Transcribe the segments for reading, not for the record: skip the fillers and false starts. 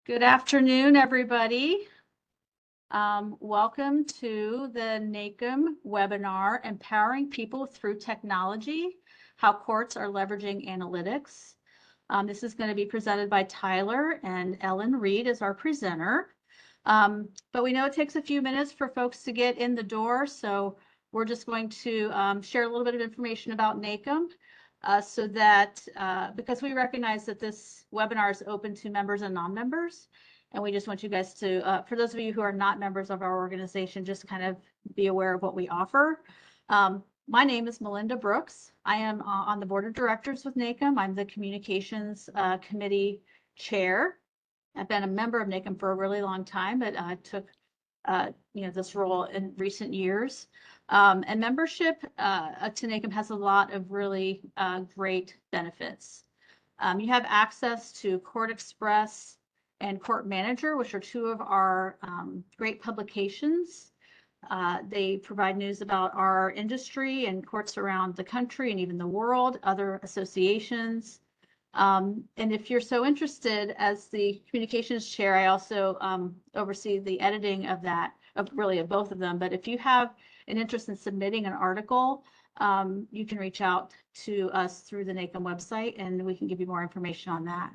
Good afternoon, everybody. Welcome to the NACM webinar, Empowering People Through Technology, How Courts Are Leveraging Analytics. This is going to be presented by Tyler, and Ellen Reed is our presenter. But we know it takes a few minutes for folks to get in the door, so we're just going to share a little bit of information about NACM. So that because we recognize that this webinar is open to members and non-members, and we just want you guys to, for those of you who are not members of our organization, just kind of be aware of what we offer. My name is Melinda Brooks. I am on the board of directors with NACM. I'm the communications committee chair. I've been a member of NACM for a really long time, but I took this role in recent years. And membership to NACM has a lot of really great benefits. You have access to Court Express and Court Manager, which are two of our great publications. They provide news about our industry and courts around the country and even the world, other associations. And if you're so interested, as the communications chair, I also oversee the editing of that, of both of them. But if you have an interest in submitting an article, you can reach out to us through the NACM website, and we can give you more information on that.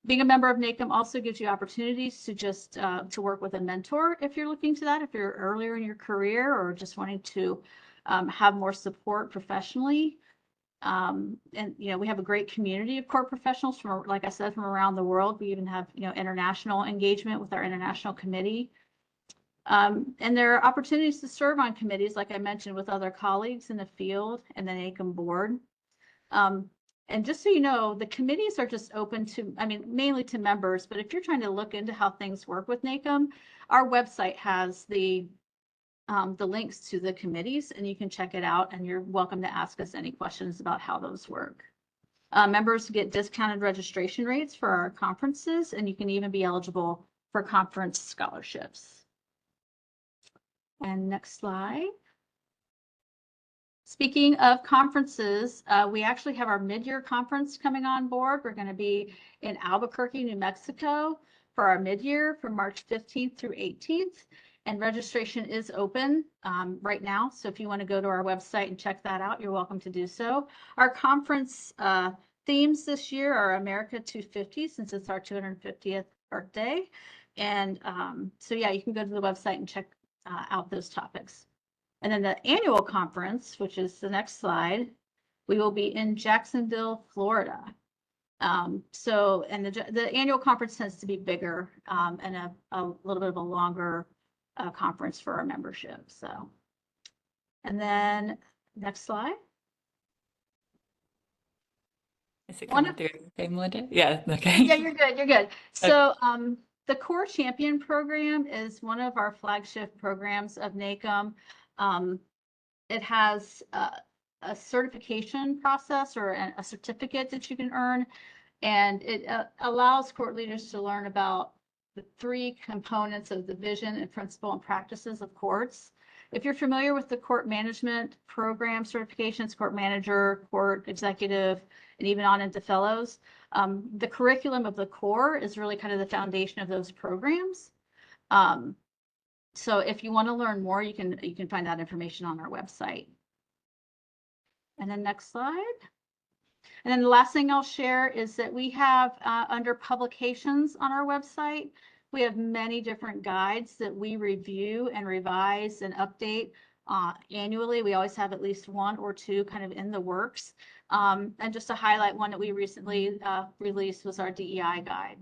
Being a member of NACM also gives you opportunities to just to work with a mentor if you're looking to that, if you're earlier in your career or just wanting to have more support professionally. And we have a great community of court professionals from, like I said, from around the world. We even have international engagement with our international committee. And there are opportunities to serve on committees, like I mentioned, with other colleagues in the field and the NACM board. And just so you know, the committees are just open to, mainly to members, but if you're trying to look into how things work with NACM, our website has the links to the committees, and you can check it out, and you're welcome to ask us any questions about how those work. Members get discounted registration rates for our conferences, and you can even be eligible for conference scholarships. And next slide. Speaking of conferences, we actually have our mid-year conference coming on board. We're going to be in Albuquerque, New Mexico for our mid-year from March 15th through 18th. And registration is open right now. So if you want to go to our website and check that out, you're welcome to do so. Our conference themes this year are America 250, since it's our 250th birthday. And so, yeah, you can go to the website and check out those topics. And then the annual conference, which is the next slide, we will be in Jacksonville, Florida. And the annual conference tends to be bigger and a little bit of a longer conference for our membership. So, and then next slide. Is it coming through okay, Melinda? Yeah, okay. Yeah, you're good, you're good. So the Core Champion program is one of our flagship programs of NACM. It has a certification process or a certificate that you can earn, and it allows court leaders to learn about the three components of the vision and principle and practices of courts. If you're familiar with the court management program certifications, court manager, court executive, and even on into fellows, the curriculum of the core is really kind of the foundation of those programs. So if you want to learn more, you can find that information on our website. And then next slide. And then the last thing I'll share is that we have under publications on our website, we have many different guides that we review and revise and update annually. We always have at least one or two kind of in the works. And just to highlight one that we recently released was our DEI guide.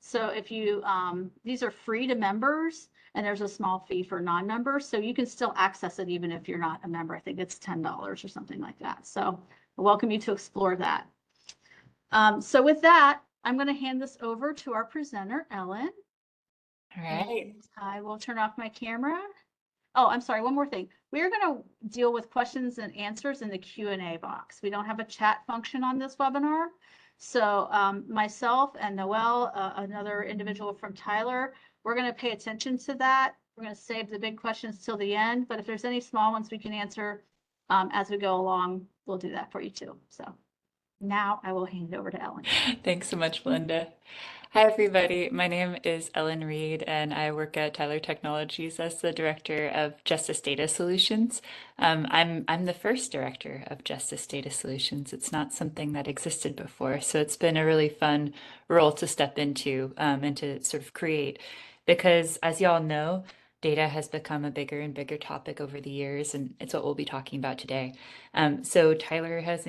So if you, these are free to members, and there's a small fee for non-members. So you can still access it even if you're not a member. I think it's $10 or something like that. So I welcome you to explore that. So with that, I'm going to hand this over to our presenter, Ellen. All right. And I will turn off my camera. Oh, I'm sorry. One more thing. We are going to deal with questions and answers in the Q&A box. We don't have a chat function on this webinar. So myself and Noel, another individual from Tyler, we're going to pay attention to that. We're going to save the big questions till the end. But if there's any small ones we can answer as we go along, we'll do that for you too. So Now I will hand it over to Ellen. Thanks so much, Belinda. Hi, everybody. My name is Ellen Reed, and I work at Tyler Technologies as the Director of Justice Data Solutions. I'm the first Director of Justice Data Solutions. It's not something that existed before, so it's been a really fun role to step into and to sort of create. Because as y'all know, data has become a bigger and bigger topic over the years, and it's what we'll be talking about today. So Tyler has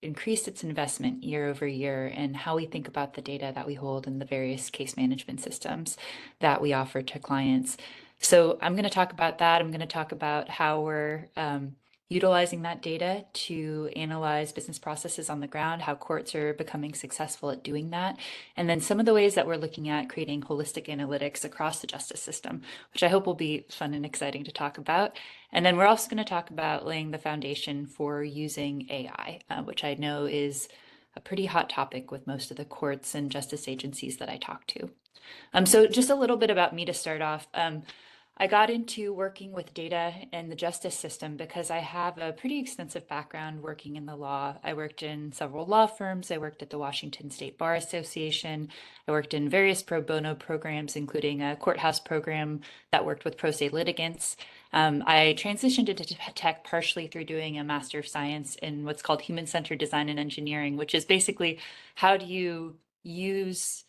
increased its investment year over year in how we think about the data that we hold in the various case management systems that we offer to clients. So I'm going to talk about that. I'm going to talk about how we're utilizing that data to analyze business processes on the ground, how courts are becoming successful at doing that, and then some of the ways that we're looking at creating holistic analytics across the justice system, which I hope will be fun and exciting to talk about. And then we're also going to talk about laying the foundation for using AI, which I know is a pretty hot topic with most of the courts and justice agencies that I talk to. So just a little bit about me to start off. I got into working with data in the justice system because I have a pretty extensive background working in the law. I worked in several law firms. I worked at the Washington State Bar Association. I worked in various pro bono programs, including a courthouse program that worked with pro se litigants. I transitioned into tech partially through doing a Master of Science in what's called Human-Centered Design and Engineering, which is basically how do you use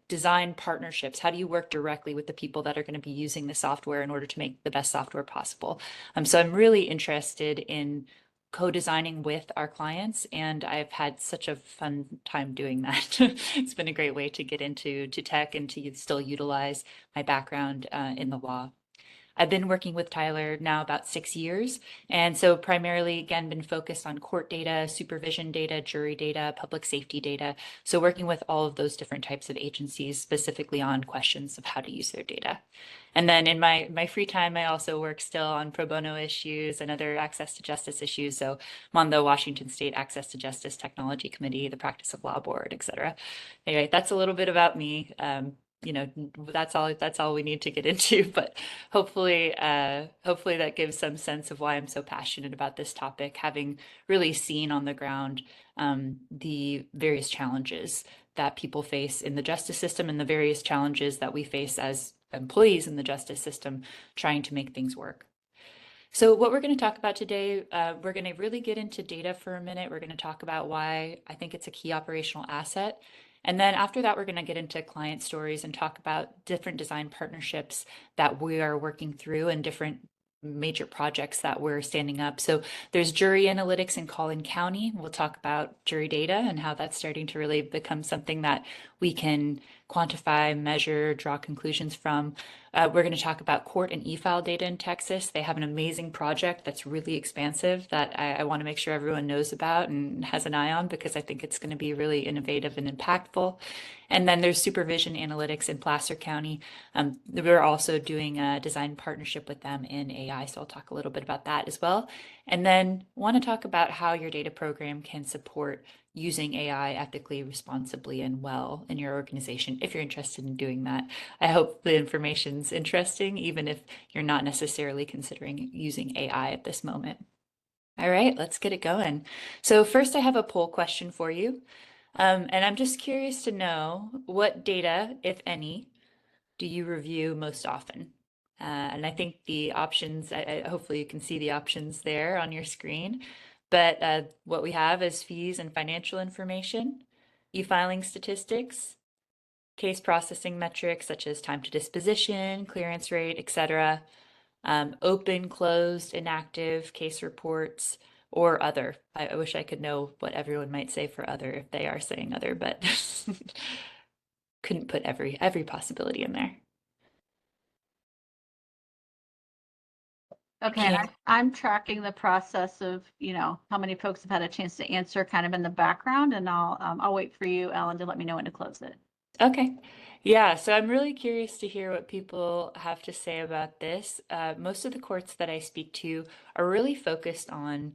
design partnerships? How do you work directly with the people that are going to be using the software in order to make the best software possible? So I'm really interested in co-designing with our clients, and I've had such a fun time doing that. It's been a great way to get into tech and to still utilize my background in the law. I've been working with Tyler now about 6 years. And so primarily, again, been focused on court data, supervision data, jury data, public safety data. So working with all of those different types of agencies, specifically on questions of how to use their data. And then in my free time, I also work still on pro bono issues and other access to justice issues. So I'm on the Washington State Access to Justice Technology Committee, the Practice of Law Board, et cetera. Anyway, that's a little bit about me. That's all we need to get into, but hopefully that gives some sense of why I'm so passionate about this topic, having really seen on the ground the various challenges that people face in the justice system and the various challenges that we face as employees in the justice system trying to make things work. So what we're going to talk about today, we're going to really get into data for a minute. We're going to talk about why I think it's a key operational asset. And then after that, we're going to get into client stories and talk about different design partnerships that we are working through and different major projects that we're standing up. So there's jury analytics in Collin County. We'll talk about jury data and how that's starting to really become something that we can quantify, measure, draw conclusions from. We're going to talk about court and e-file data in Texas. They have an amazing project that's really expansive that I want to make sure everyone knows about and has an eye on because I think it's going to be really innovative and impactful. And then there's supervision analytics in Placer County. We're also doing a design partnership with them in AI, so I'll talk a little bit about that as well. And then want to talk about how your data program can support using AI ethically, responsibly, and well in your organization if you're interested in doing that. I hope the information's interesting, even if you're not necessarily considering using AI at this moment. All right, let's get it going. So first I have a poll question for you. And I'm just curious to know what data, if any, do you review most often? And I think the options, hopefully you can see the options there on your screen. But what we have is fees and financial information, e-filing statistics, case processing metrics such as time to disposition, clearance rate, etc., open, closed, inactive case reports, or other. I wish I could know what everyone might say for other if they are saying other, but couldn't put every possibility in there. Okay, and I'm tracking the process of, how many folks have had a chance to answer kind of in the background, and I'll wait for you, Ellen, to let me know when to close it. Okay. Yeah, so I'm really curious to hear what people have to say about this. Most of the courts that I speak to are really focused on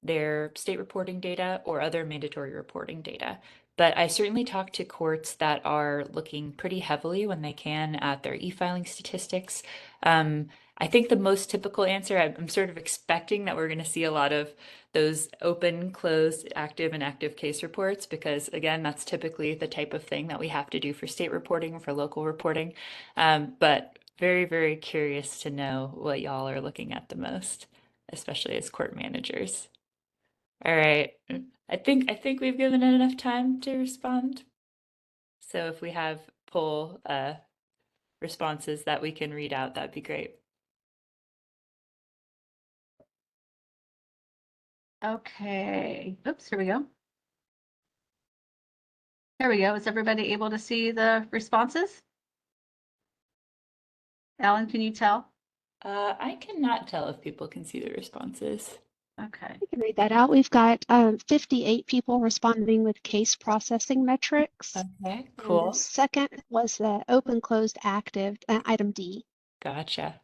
their state reporting data or other mandatory reporting data. But I certainly talk to courts that are looking pretty heavily when they can at their e-filing statistics. I think the most typical answer, I'm sort of expecting that we're going to see a lot of those open, closed, active, and active case reports, because again, that's typically the type of thing that we have to do for state reporting, for local reporting. But very, very curious to know what y'all are looking at the most, especially as court managers. All right. I think we've given it enough time to respond. So if we have poll responses that we can read out, that'd be great. Okay, oops, here we go. There we go. Is everybody able to see the responses? Alan, can you tell? I cannot tell if people can see the responses. Okay. I can read that out. We've got 58 people responding with case processing metrics. Okay, And cool. the second was the open, closed, active, item D. Gotcha.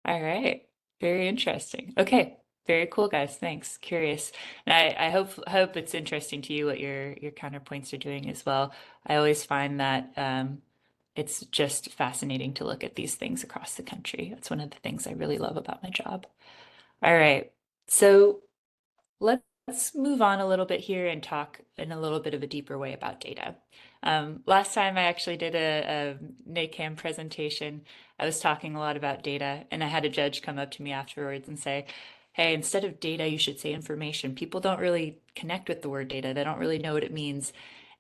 All right. Very interesting. Okay. Very cool, guys. Thanks. Curious. And I hope it's interesting to you what your counterpoints are doing as well. I always find that it's just fascinating to look at these things across the country. That's one of the things I really love about my job. All right. So let's move on a little bit here and talk in a little bit of a deeper way about data. Last time I actually did a NACAM presentation, I was talking a lot about data, and I had a judge come up to me afterwards and say, hey, instead of data, you should say information. People don't really connect with the word data. They don't really know what it means.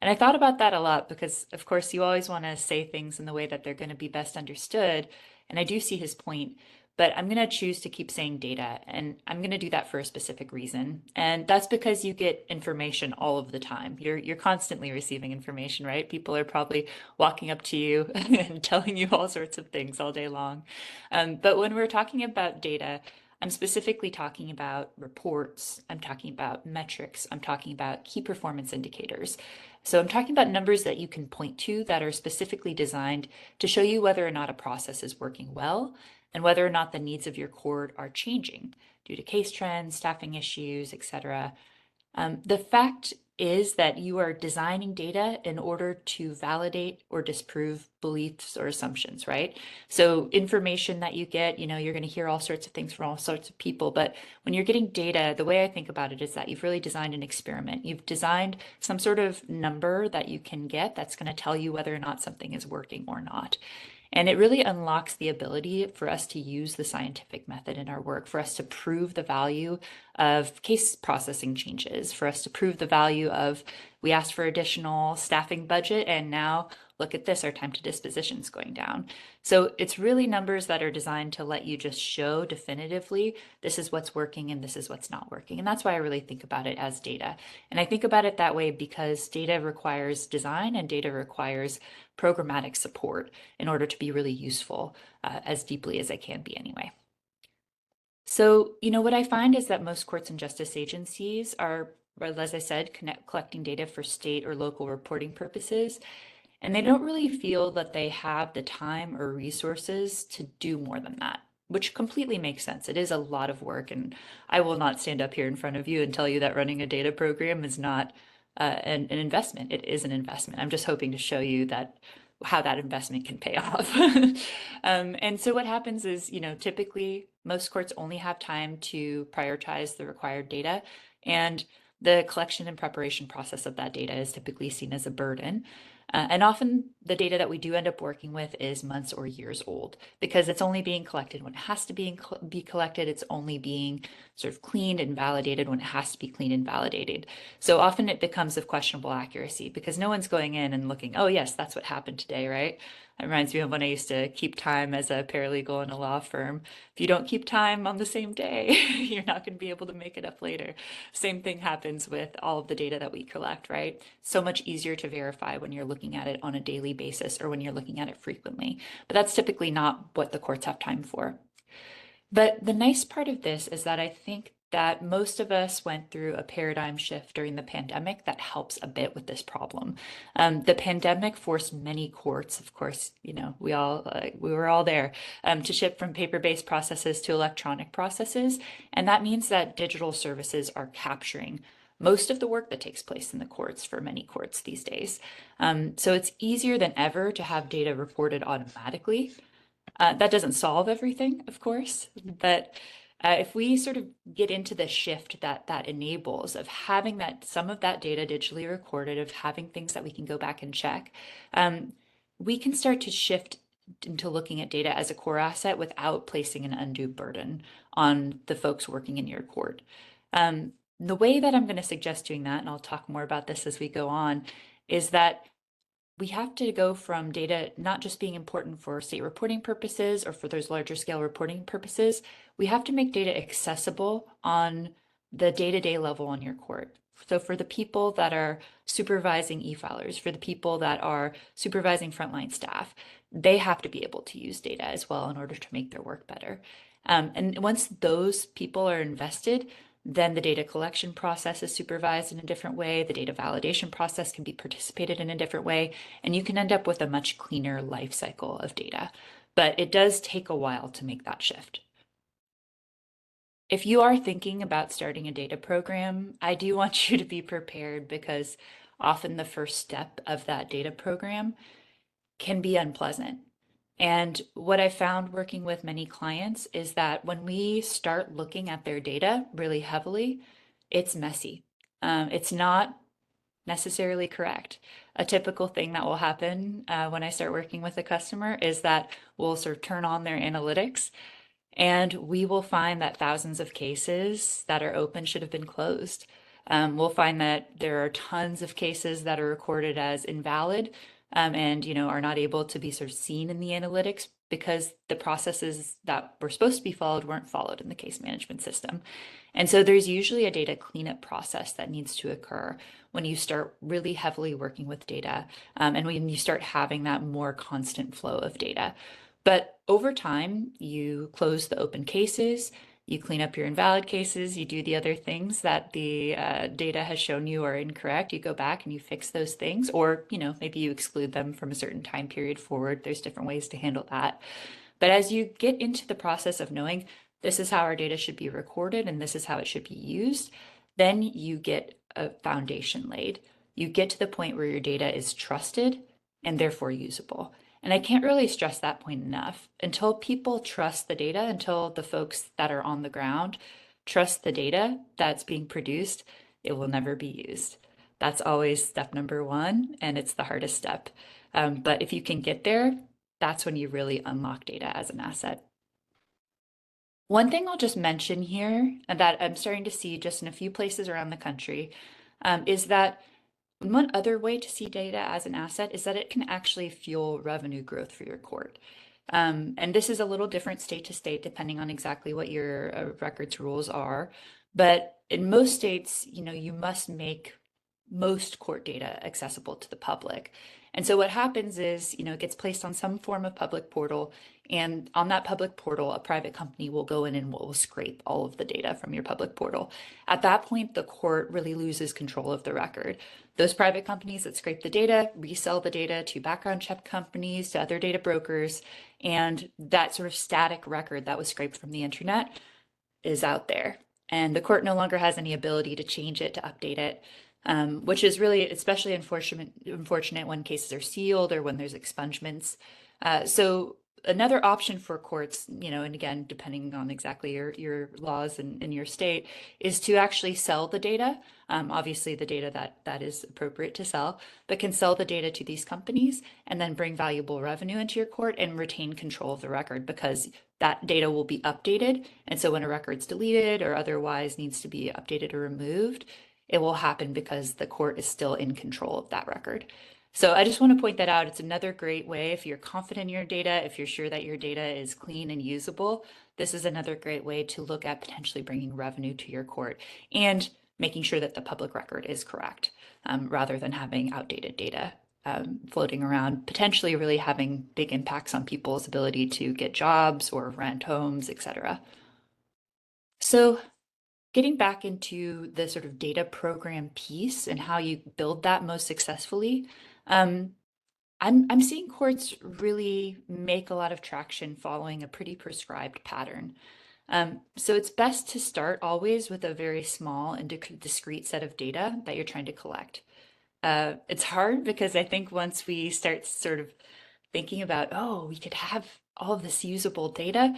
And I thought about that a lot because, of course, you always want to say things in the way that they're going to be best understood. And I do see his point. But I'm going to choose to keep saying data, and I'm going to do that for a specific reason. And that's because you get information all of the time. You're constantly receiving information, right? People are probably walking up to you and telling you all sorts of things all day long. But when we're talking about data, I'm specifically talking about reports, I'm talking about metrics, I'm talking about key performance indicators. So I'm talking about numbers that you can point to that are specifically designed to show you whether or not a process is working well and whether or not the needs of your court are changing due to case trends, staffing issues, etc. The fact is that you are designing data in order to validate or disprove beliefs or assumptions, right? So information that you get, you're going to hear all sorts of things from all sorts of people, but when you're getting data, the way I think about it is that you've really designed an experiment. You've designed some sort of number that you can get that's going to tell you whether or not something is working or not. And it really unlocks the ability for us to use the scientific method in our work, for us to prove the value of case processing changes, for us to prove the value of we asked for additional staffing budget and now look at this, our time to disposition is going down. So it's really numbers that are designed to let you just show definitively this is what's working and this is what's not working. And that's why I really think about it as data. And I think about it that way because data requires design and data requires programmatic support in order to be really useful as deeply as I can be anyway. So, what I find is that most courts and justice agencies are, as I said, collecting data for state or local reporting purposes, and they don't really feel that they have the time or resources to do more than that, which completely makes sense. It is a lot of work, and I will not stand up here in front of you and tell you that running a data program is not an investment. It is an investment. I'm just hoping to show you that how that investment can pay off. And so what happens is, typically most courts only have time to prioritize the required data, and the collection and preparation process of that data is typically seen as a burden. And often the data that we do end up working with is months or years old because it's only being collected when it has to be collected. It's only being sort of cleaned and validated when it has to be cleaned and validated. So often it becomes of questionable accuracy because no one's going in and looking, oh yes, that's what happened today, right? It reminds me of when I used to keep time as a paralegal in a law firm. If you don't keep time on the same day, you're not going to be able to make it up later. Same thing happens with all of the data that we collect, right? So much easier to verify when you're looking at it on a daily basis or when you're looking at it frequently. But that's typically not what the courts have time for. But the nice part of this is that I think that most of us went through a paradigm shift during the pandemic that helps a bit with this problem. The pandemic forced many courts, of course, we were all there, to shift from paper-based processes to electronic processes. And that means that digital services are capturing most of the work that takes place in the courts for many courts these days. So it's easier than ever to have data reported automatically. That doesn't solve everything, of course, but if we sort of get into the shift that enables of having that some of that data digitally recorded, of having things that we can go back and check, we can start to shift into looking at data as a core asset without placing an undue burden on the folks working in your court. The way that I'm going to suggest doing that, and I'll talk more about this as we go on, is that we have to go from data not just being important for state reporting purposes or for those larger scale reporting purposes, we have to make data accessible on the day-to-day level on your court. So for the people that are supervising e-filers, for the people that are supervising frontline staff, they have to be able to use data as well in order to make their work better. And once those people are invested, then the data collection process is supervised in a different way. The data validation process can be participated in a different way, and you can end up with a much cleaner life cycle of data. But it does take a while to make that shift. If you are thinking about starting a data program, I do want you to be prepared, because often the first step of that data program can be unpleasant. And what I found working with many clients is that when we start looking at their data really heavily, it's messy. It's not necessarily correct. A typical thing that will happen when I start working with a customer is that we'll sort of turn on their analytics, and we will find that thousands of cases that are open should have been closed. We'll find that there are tons of cases that are recorded as invalid, and are not able to be sort of seen in the analytics because the processes that were supposed to be followed weren't followed in the case management system. And so there's usually a data cleanup process that needs to occur when you start really heavily working with data, and when you start having that more constant flow of data. But over time, you close the open cases, you clean up your invalid cases, you do the other things that the data has shown you are incorrect. You go back and you fix those things, or maybe you exclude them from a certain time period forward. There's different ways to handle that. But as you get into the process of knowing this is how our data should be recorded and this is how it should be used, then you get a foundation laid. You get to the point where your data is trusted and therefore usable. And I can't really stress that point enough. Until people trust the data, until the folks that are on the ground trust the data that's being produced, it will never be used. That's always step number one, and it's the hardest step. But if you can get there, that's when you really unlock data as an asset. One thing I'll just mention here, and that I'm starting to see just in a few places around the country, is that one other way to see data as an asset is that it can actually fuel revenue growth for your court. And this is a little different state to state, depending on exactly what your records rules are. But in most states, you must make most court data accessible to the public. And so what happens is, it gets placed on some form of public portal, and on that public portal, a private company will go in and will scrape all of the data from your public portal. At that point, the court really loses control of the record. Those private companies that scrape the data resell the data to background check companies, to other data brokers, and that sort of static record that was scraped from the internet is out there. And the court no longer has any ability to change it, to update it. Which is really especially unfortunate when cases are sealed or when there's expungements. So another option for courts, and again, depending on exactly your laws in your state, is to actually sell the data. Obviously, the data that is appropriate to sell, but can sell the data to these companies and then bring valuable revenue into your court and retain control of the record, because that data will be updated. And so when a record's deleted or otherwise needs to be updated or removed, it will happen because the court is still in control of that record. So I just want to point that out. It's another great way, if you're confident in your data, if you're sure that your data is clean and usable, this is another great way to look at potentially bringing revenue to your court and making sure that the public record is correct, rather than having outdated data floating around, potentially really having big impacts on people's ability to get jobs or rent homes, etc. So getting back into the sort of data program piece and how you build that most successfully, I'm seeing courts really make a lot of traction following a pretty prescribed pattern. So it's best to start always with a very small and discrete set of data that you're trying to collect. It's hard because I think once we start sort of thinking about, oh, we could have all of this usable data,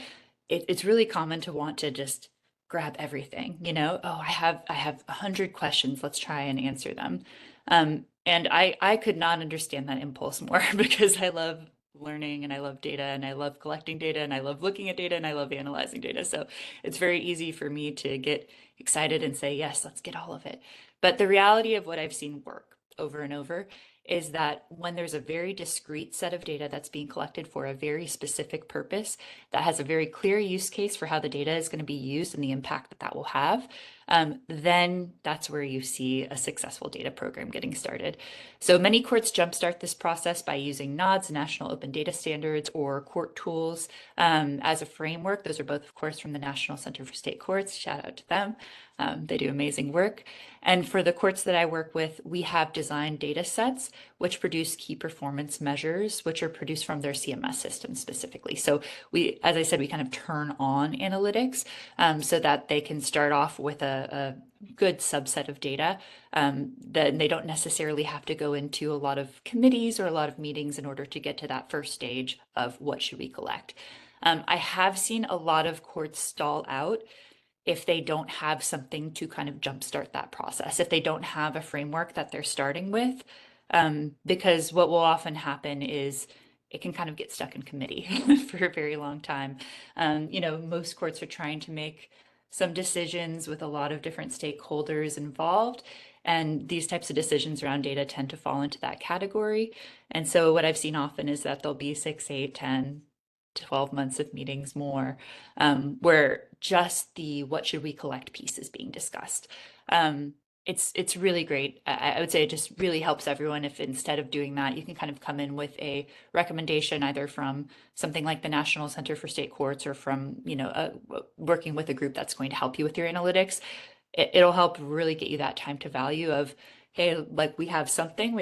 it's really common to want to just grab everything, you know, oh, I have 100 questions, let's try and answer them. And I could not understand that impulse more because I love learning and I love data and I love collecting data and I love looking at data and I love analyzing data. So it's very easy for me to get excited and say, yes, let's get all of it. But the reality of what I've seen work over and over is that when there's a very discrete set of data that's being collected for a very specific purpose, that has a very clear use case for how the data is going to be used and the impact that that will have, then that's where you see a successful data program getting started. So many courts jumpstart this process by using NODS, National Open Data Standards, or court tools as a framework. Those are both, of course, from the National Center for State Courts. Shout out to them. They do amazing work. And for the courts that I work with, we have designed data sets which produce key performance measures, which are produced from their CMS system specifically. So we, as I said, we kind of turn on analytics so that they can start off with a good subset of data. Then they don't necessarily have to go into a lot of committees or a lot of meetings in order to get to that first stage of what should we collect. I have seen a lot of courts stall out if they don't have something to kind of jumpstart that process, if they don't have a framework that they're starting with, because what will often happen is it can kind of get stuck in committee for a very long time. You know, most courts are trying to make some decisions with a lot of different stakeholders involved, and these types of decisions around data tend to fall into that category. And so what I've seen often is that there'll be 6, 8, 10, 12 months of meetings more, where just the what should we collect piece is being discussed. It's really great. I would say it just really helps everyone if instead of doing that, you can kind of come in with a recommendation either from something like the National Center for State Courts or from, you know, working with a group that's going to help you with your analytics. It'll help really get you that time to value of, hey, like we have something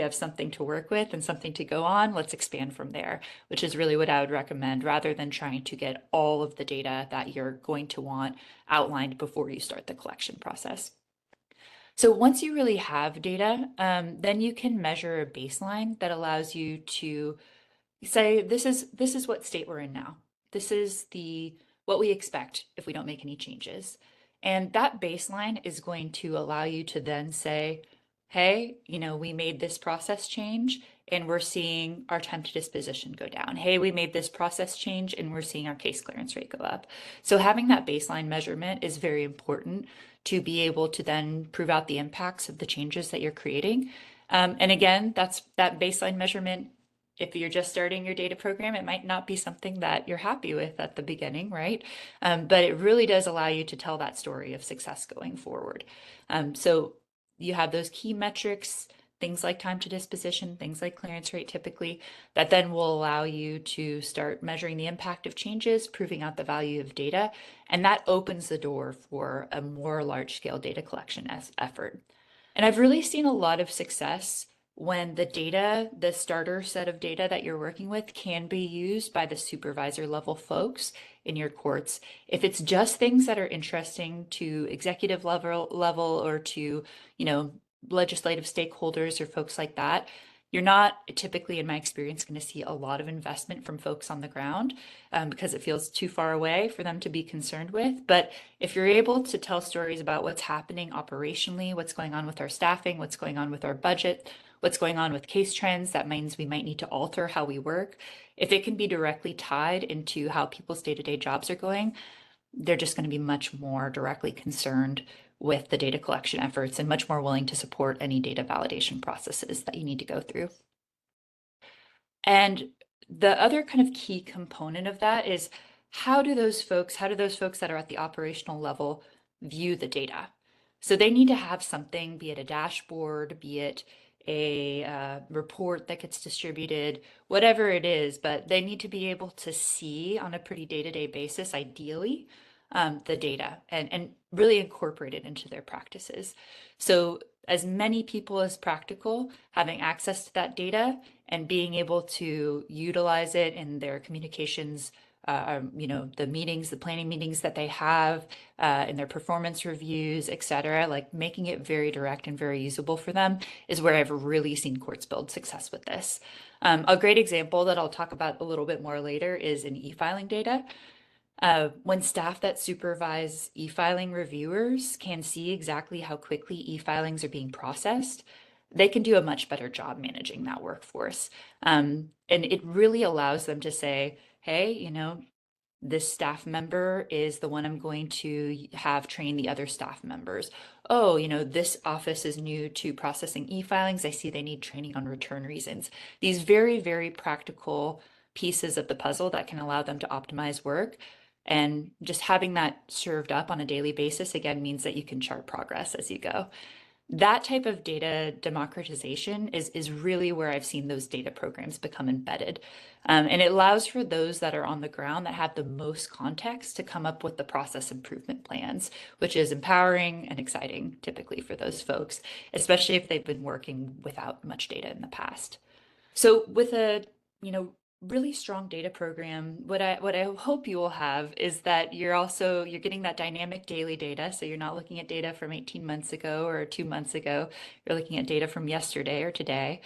to work with and something to go on. Let's expand from there, which is really what I would recommend rather than trying to get all of the data that you're going to want outlined before you start the collection process. So once you really have data, then you can measure a baseline that allows you to say, this is what state we're in now. This is what we expect if we don't make any changes. And that baseline is going to allow you to then say, hey, you know, we made this process change and we're seeing our time to disposition go down. Hey, we made this process change and we're seeing our case clearance rate go up. So having that baseline measurement is very important to be able to then prove out the impacts of the changes that you're creating. And again, that baseline measurement, if you're just starting your data program, it might not be something that you're happy with at the beginning, right? But it really does allow you to tell that story of success going forward. So you have those key metrics, things like time to disposition, things like clearance rate typically, that then will allow you to start measuring the impact of changes, proving out the value of data, and that opens the door for a more large-scale data collection effort. And I've really seen a lot of success when the data, the starter set of data that you're working with can be used by the supervisor level folks in your courts. If it's just things that are interesting to executive level or to, you know, legislative stakeholders or folks like that, you're not typically, in my experience, going to see a lot of investment from folks on the ground because it feels too far away for them to be concerned with. But if you're able to tell stories about what's happening operationally, what's going on with our staffing, what's going on with our budget, what's going on with case trends, that means we might need to alter how we work. If it can be directly tied into how people's day-to-day jobs are going, they're just going to be much more directly concerned with the data collection efforts and much more willing to support any data validation processes that you need to go through. And the other kind of key component of that is how do those folks that are at the operational level view the data? So they need to have something, be it a dashboard, be it a report that gets distributed, whatever it is, but they need to be able to see on a pretty day-to-day basis, ideally, the data and really incorporate it into their practices. So as many people as practical having access to that data and being able to utilize it in their communications the meetings, the planning meetings that they have, in their performance reviews, et cetera, like making it very direct and very usable for them is where I've really seen courts build success with this. A great example that I'll talk about a little bit more later is in e-filing data. When staff that supervise e-filing reviewers can see exactly how quickly e-filings are being processed, they can do a much better job managing that workforce. And it really allows them to say, hey, this staff member is the one I'm going to have train the other staff members. Oh, this office is new to processing e-filings. I see they need training on return reasons. These very, very practical pieces of the puzzle that can allow them to optimize work. And just having that served up on a daily basis, again, means that you can chart progress as you go. That type of data democratization is really where I've seen those data programs become embedded. And it allows for those that are on the ground that have the most context to come up with the process improvement plans, which is empowering and exciting typically for those folks, especially if they've been working without much data in the past. So with a, really strong data program, what I hope you will have is that you're getting that dynamic daily data. So you're not looking at data from 18 months ago or 2 months ago. You're looking at data from yesterday or today.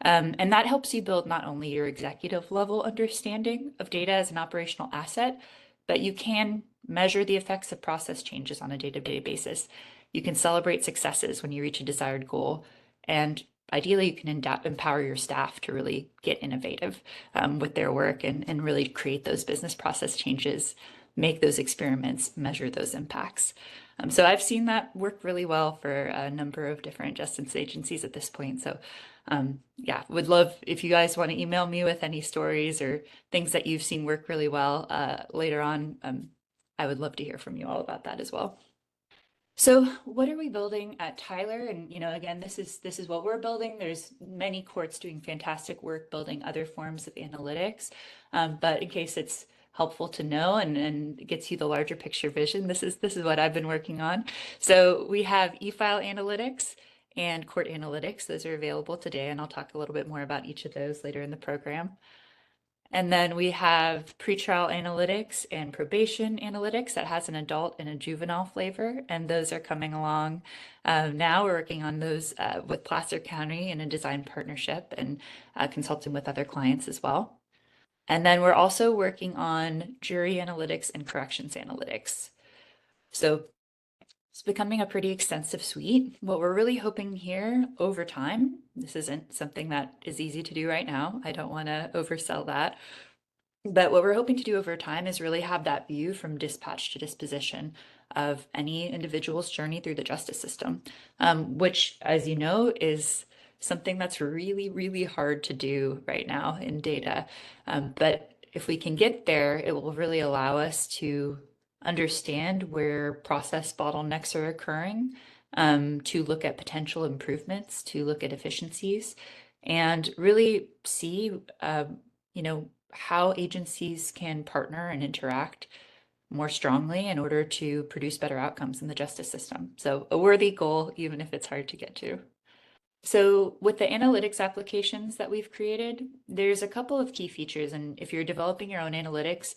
And that helps you build not only your executive level understanding of data as an operational asset, but you can measure the effects of process changes on a day-to-day basis. You can celebrate successes when you reach a desired goal. And ideally, you can empower your staff to really get innovative with their work and really create those business process changes, make those experiments, measure those impacts. So I've seen that work really well for a number of different justice agencies at this point. So yeah, would love if you guys want to email me with any stories or things that you've seen work really well later on. I would love to hear from you all about that as well. So what are we building at Tyler? And again, this is what we're building. There's many courts doing fantastic work building other forms of analytics, but in case it's helpful to know and gets you the larger picture vision, this is what I've been working on. So we have e-file analytics and court analytics. Those are available today, and I'll talk a little bit more about each of those later in the program. And then we have pretrial analytics and probation analytics that has an adult and a juvenile flavor, and those are coming along. Now we're working on those with Placer County in a design partnership and consulting with other clients as well. And then we're also working on jury analytics and corrections analytics. So it's becoming a pretty extensive suite. What we're really hoping here over time, this isn't something that is easy to do right now. I don't want to oversell that. But what we're hoping to do over time is really have that view from dispatch to disposition of any individual's journey through the justice system, which, as you know, is something that's really, really hard to do right now in data. But if we can get there, it will really allow us to understand where process bottlenecks are occurring, to look at potential improvements, to look at efficiencies, and really see, how agencies can partner and interact more strongly in order to produce better outcomes in the justice system. So a worthy goal, even if it's hard to get to. So with the analytics applications that we've created, there's a couple of key features. And if you're developing your own analytics,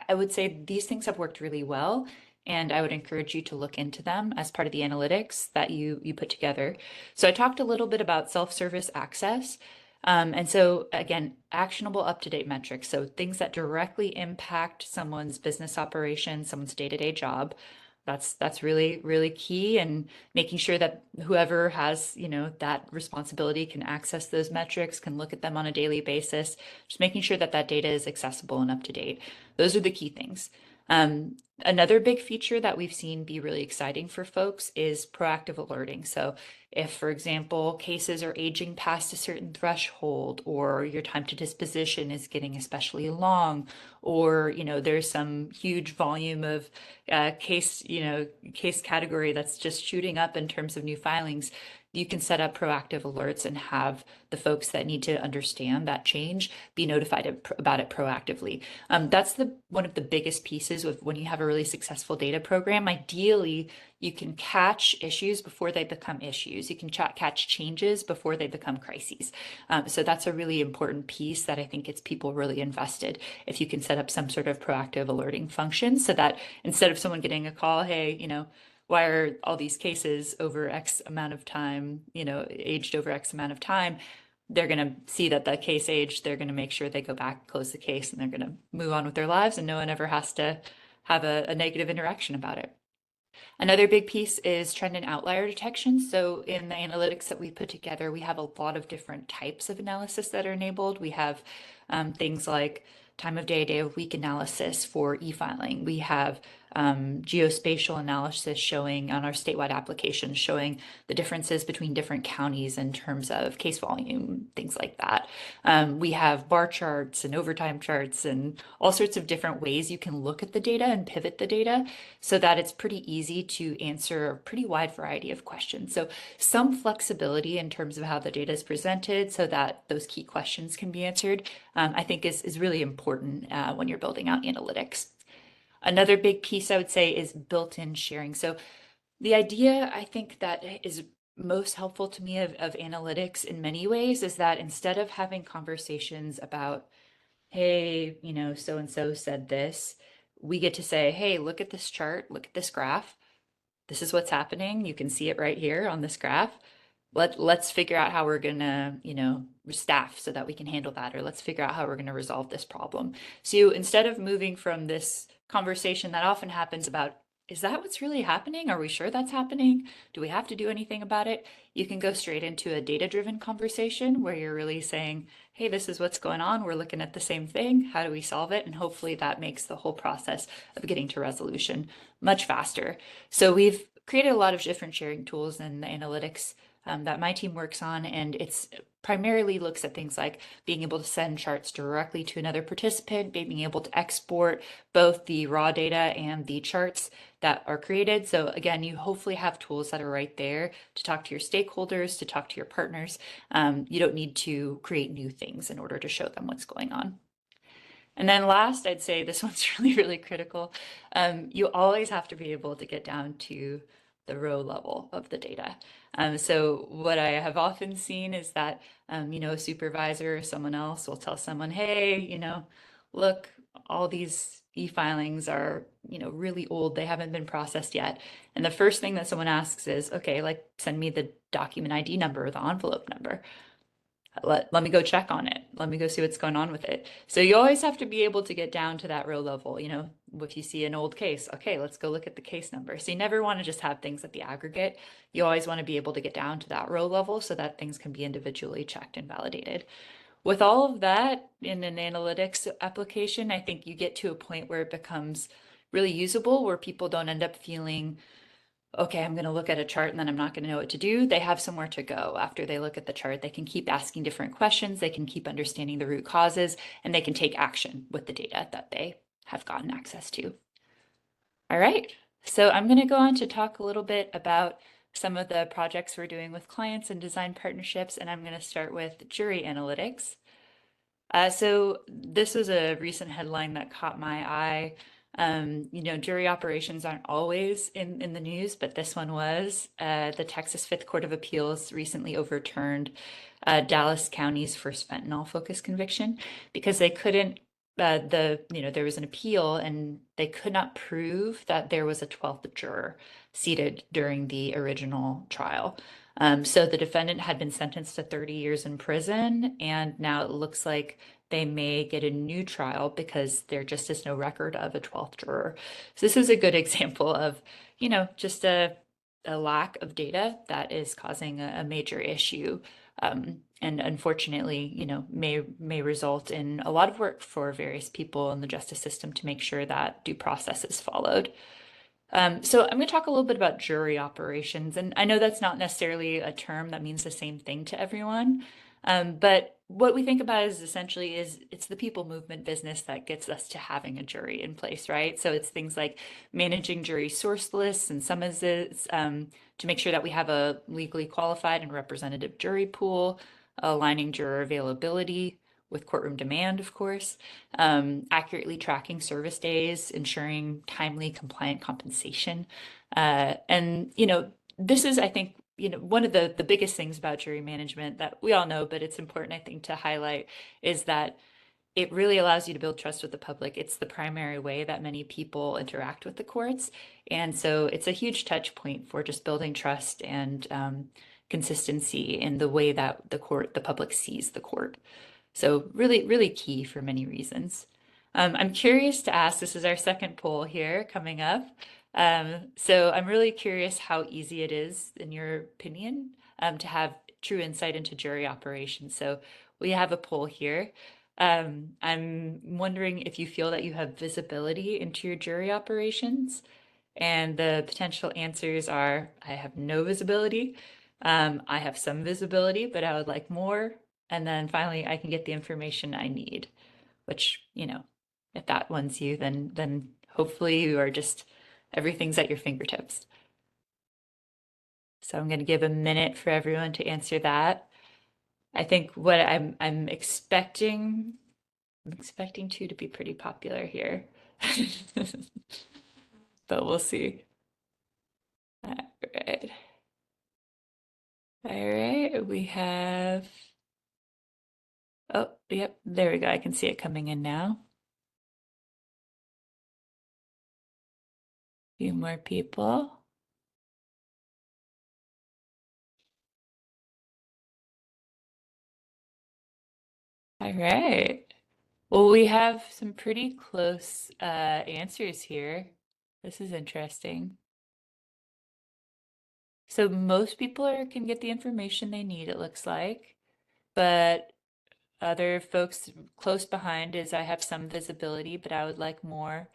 I would say these things have worked really well. And I would encourage you to look into them as part of the analytics that you put together. So I talked a little bit about self-service access. And so again, actionable up-to-date metrics. So things that directly impact someone's business operation, someone's day-to-day job. That's really, really key, and making sure that whoever has, that responsibility can access those metrics, can look at them on a daily basis, just making sure that that data is accessible and up to date. Those are the key things. Another big feature that we've seen be really exciting for folks is proactive alerting. So if, for example, cases are aging past a certain threshold, or your time to disposition is getting especially long, or, there's some huge volume of case category that's just shooting up in terms of new filings, you can set up proactive alerts and have the folks that need to understand that change be notified about it proactively. That's one of the biggest pieces of when you have a really successful data program. Ideally, you can catch issues before they become issues. You can catch changes before they become crises. So that's a really important piece that I think gets people really invested. If you can set up some sort of proactive alerting function so that instead of someone getting a call, hey, why are all these cases over X amount of time, aged over X amount of time, they're going to see that the case aged, they're going to make sure they go back, close the case, and they're going to move on with their lives, and no one ever has to have a negative interaction about it. Another big piece is trend and outlier detection. So in the analytics that we put together, we have a lot of different types of analysis that are enabled. We have things like time of day of week analysis for e-filing. We have geospatial analysis showing on our statewide applications, showing the differences between different counties in terms of case volume, things like that. We have bar charts and overtime charts and all sorts of different ways you can look at the data and pivot the data so that it's pretty easy to answer a pretty wide variety of questions. So some flexibility in terms of how the data is presented so that those key questions can be answered, I think is really important when you're building out analytics. Another big piece I would say is built-in sharing. So the idea I think that is most helpful to me of analytics in many ways is that instead of having conversations about, hey, so-and-so said this, we get to say, hey, look at this chart, look at this graph. This is what's happening. You can see it right here on this graph. Let's figure out how we're gonna, staff so that we can handle that, or let's figure out how we're gonna resolve this problem. So instead of moving from this conversation that often happens about, is that what's really happening? Are we sure that's happening? Do we have to do anything about it? You can go straight into a data-driven conversation where you're really saying, hey, this is what's going on. We're looking at the same thing. How do we solve it? And hopefully that makes the whole process of getting to resolution much faster. So we've created a lot of different sharing tools in the analytics that my team works on, and it's primarily looks at things like being able to send charts directly to another participant, being able to export both the raw data and the charts that are created. So again, you hopefully have tools that are right there to talk to your stakeholders, to talk to your partners. You don't need to create new things in order to show them what's going on. And then last, I'd say this one's really, really critical. You always have to be able to get down to the row level of the data. So what I have often seen is that, a supervisor or someone else will tell someone, hey, look, all these e-filings are, really old. They haven't been processed yet. And the first thing that someone asks is, okay, like send me the document ID number or the envelope number. Let me go check on it. Let me go see what's going on with it. So you always have to be able to get down to that row level. If you see an old case, okay, let's go look at the case number. So you never want to just have things at the aggregate. You always want to be able to get down to that row level so that things can be individually checked and validated. With all of that in an analytics application, I think you get to a point where it becomes really usable, where people don't end up feeling, okay, I'm going to look at a chart and then I'm not going to know what to do. They have somewhere to go after they look at the chart. They can keep asking different questions. They can keep understanding the root causes, and they can take action with the data that they have gotten access to. All right, so I'm going to go on to talk a little bit about some of the projects we're doing with clients and design partnerships, and I'm going to start with jury analytics. So this was a recent headline that caught my eye. Jury operations aren't always in the news, but this one was. The Texas Fifth Court of Appeals recently overturned Dallas County's first fentanyl-focused conviction because they couldn't, there was an appeal and they could not prove that there was a 12th juror seated during the original trial. So the defendant had been sentenced to 30 years in prison, and now it looks like they may get a new trial because there just is no record of a 12th juror. So this is a good example of, just a lack of data that is causing a major issue. And unfortunately, may result in a lot of work for various people in the justice system to make sure that due process is followed. So I'm going to talk a little bit about jury operations, and I know that's not necessarily a term that means the same thing to everyone, but what we think about is essentially it's the people movement business that gets us to having a jury in place, right? So it's things like managing jury source lists and summonses, to make sure that we have a legally qualified and representative jury pool, aligning juror availability with courtroom demand, of course, accurately tracking service days, ensuring timely, compliant compensation. And, this is, I think, one of the biggest things about jury management that we all know, but it's important, I think, to highlight is that it really allows you to build trust with the public. It's the primary way that many people interact with the courts. And so it's a huge touch point for just building trust and consistency in the way that the public sees the court. So really, really key for many reasons. I'm curious to ask, this is our second poll here coming up. So I'm really curious how easy it is, in your opinion, to have true insight into jury operations. So we have a poll here. I'm wondering if you feel that you have visibility into your jury operations. And the potential answers are, I have no visibility. I have some visibility, but I would like more. And then finally, I can get the information I need, which, if that one's you, then hopefully you are just everything's at your fingertips. So I'm going to give a minute for everyone to answer that. I think what I'm expecting two to be pretty popular here. But we'll see. All right. All right, we have, oh, yep, there we go. I can see it coming in now. A few more people. All right. Well, we have some pretty close answers here. This is interesting. So most people can get the information they need, it looks like, but other folks close behind is I have some visibility, but I would like more.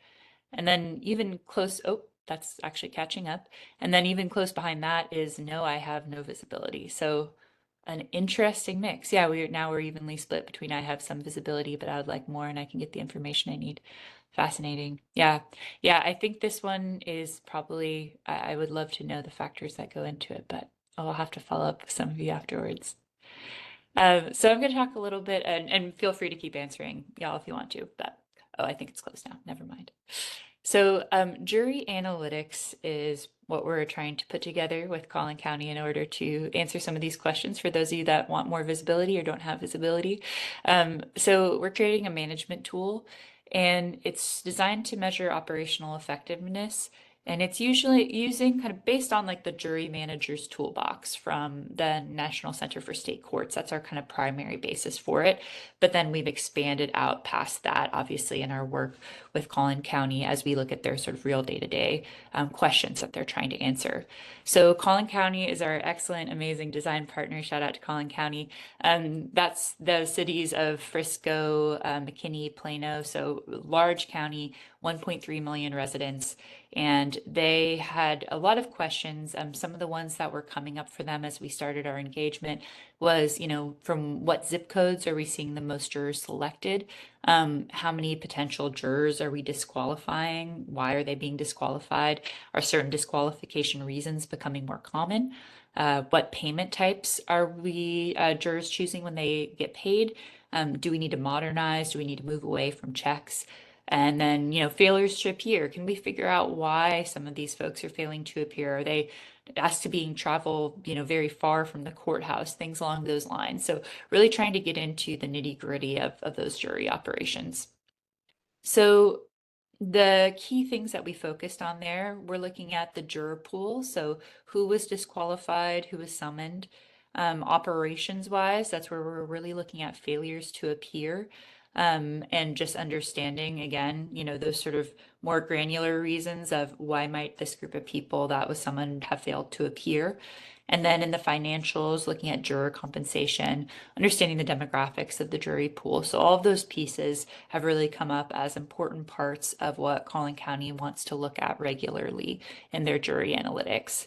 And then even close, oh, that's actually catching up. And then even close behind that is no, I have no visibility. So an interesting mix. Yeah, we're evenly split between I have some visibility, but I would like more and I can get the information I need. Fascinating. Yeah. Yeah, I think this one is probably, I would love to know the factors that go into it, but I'll have to follow up with some of you afterwards. So I'm going to talk a little bit, and feel free to keep answering, y'all, if you want to, but oh, I think it's closed now. Never mind. So jury analytics is what we're trying to put together with Collin County in order to answer some of these questions for those of you that want more visibility or don't have visibility. So we're creating a management tool, and it's designed to measure operational effectiveness. And it's usually using kind of based on like the jury manager's toolbox from the National Center for State Courts. That's our kind of primary basis for it. But then we've expanded out past that, obviously, in our work with Collin County as we look at their sort of real day-to-day questions that they're trying to answer. So Collin County is our excellent, amazing design partner. Shout out to Collin County. That's the cities of Frisco, McKinney, Plano. So large county, 1.3 million residents. And they had a lot of questions. Some of the ones that were coming up for them as we started our engagement was, from what zip codes are we seeing the most jurors selected? How many potential jurors are we disqualifying? Why are they being disqualified? Are certain disqualification reasons becoming more common? What payment types are we jurors choosing when they get paid? Do we need to modernize? Do we need to move away from checks? And then, failures to appear. Can we figure out why some of these folks are failing to appear? Are they asked to being travel, very far from the courthouse, things along those lines? So really trying to get into the nitty-gritty of those jury operations. So the key things that we focused on there, we're looking at the juror pool. So who was disqualified, who was summoned. Operations wise, that's where we're really looking at failures to appear. And just understanding again, those sort of more granular reasons of why might this group of people that was summoned have failed to appear. And then in the financials, looking at juror compensation, understanding the demographics of the jury pool. So all of those pieces have really come up as important parts of what Collin County wants to look at regularly in their jury analytics.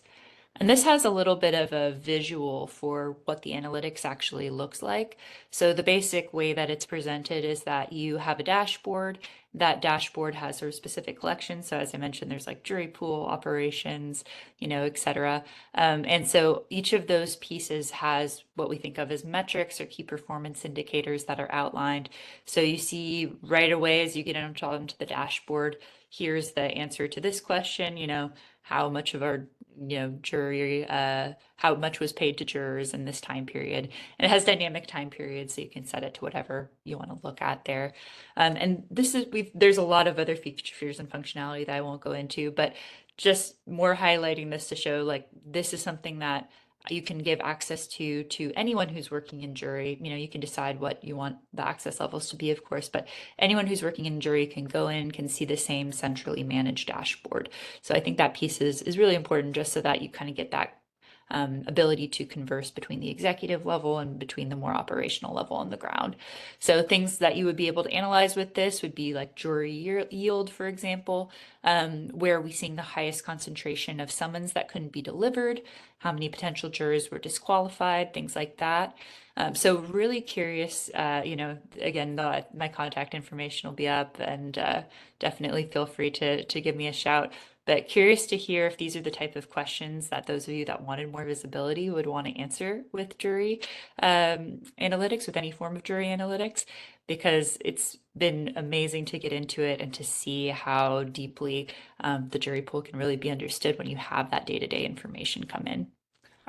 And this has a little bit of a visual for what the analytics actually looks like. So the basic way that it's presented is that you have a dashboard. That dashboard has sort of specific collections. So as I mentioned, there's like jury pool, operations, et cetera. And so each of those pieces has what we think of as metrics or key performance indicators that are outlined. So you see right away as you get onto the dashboard, here's the answer to this question, how much of our jury, how much was paid to jurors in this time period. And it has dynamic time periods, so you can set it to whatever you want to look at there. And there's a lot of other features and functionality that I won't go into, but just more highlighting this to show like this is something that you can give access to anyone who's working in jury. You can decide what you want the access levels to be, of course, but anyone who's working in jury can go in, can see the same centrally managed dashboard. So I think that piece is really important just so that you kind of get that ability to converse between the executive level and between the more operational level on the ground. So things that you would be able to analyze with this would be like jury yield, for example, where are we seeing the highest concentration of summons that couldn't be delivered, how many potential jurors were disqualified, things like that. So really curious, again, my contact information will be up, and definitely feel free to give me a shout. But curious to hear if these are the type of questions that those of you that wanted more visibility would want to answer with jury analytics, with any form of jury analytics, because it's been amazing to get into it and to see how deeply the jury pool can really be understood when you have that day-to-day information come in.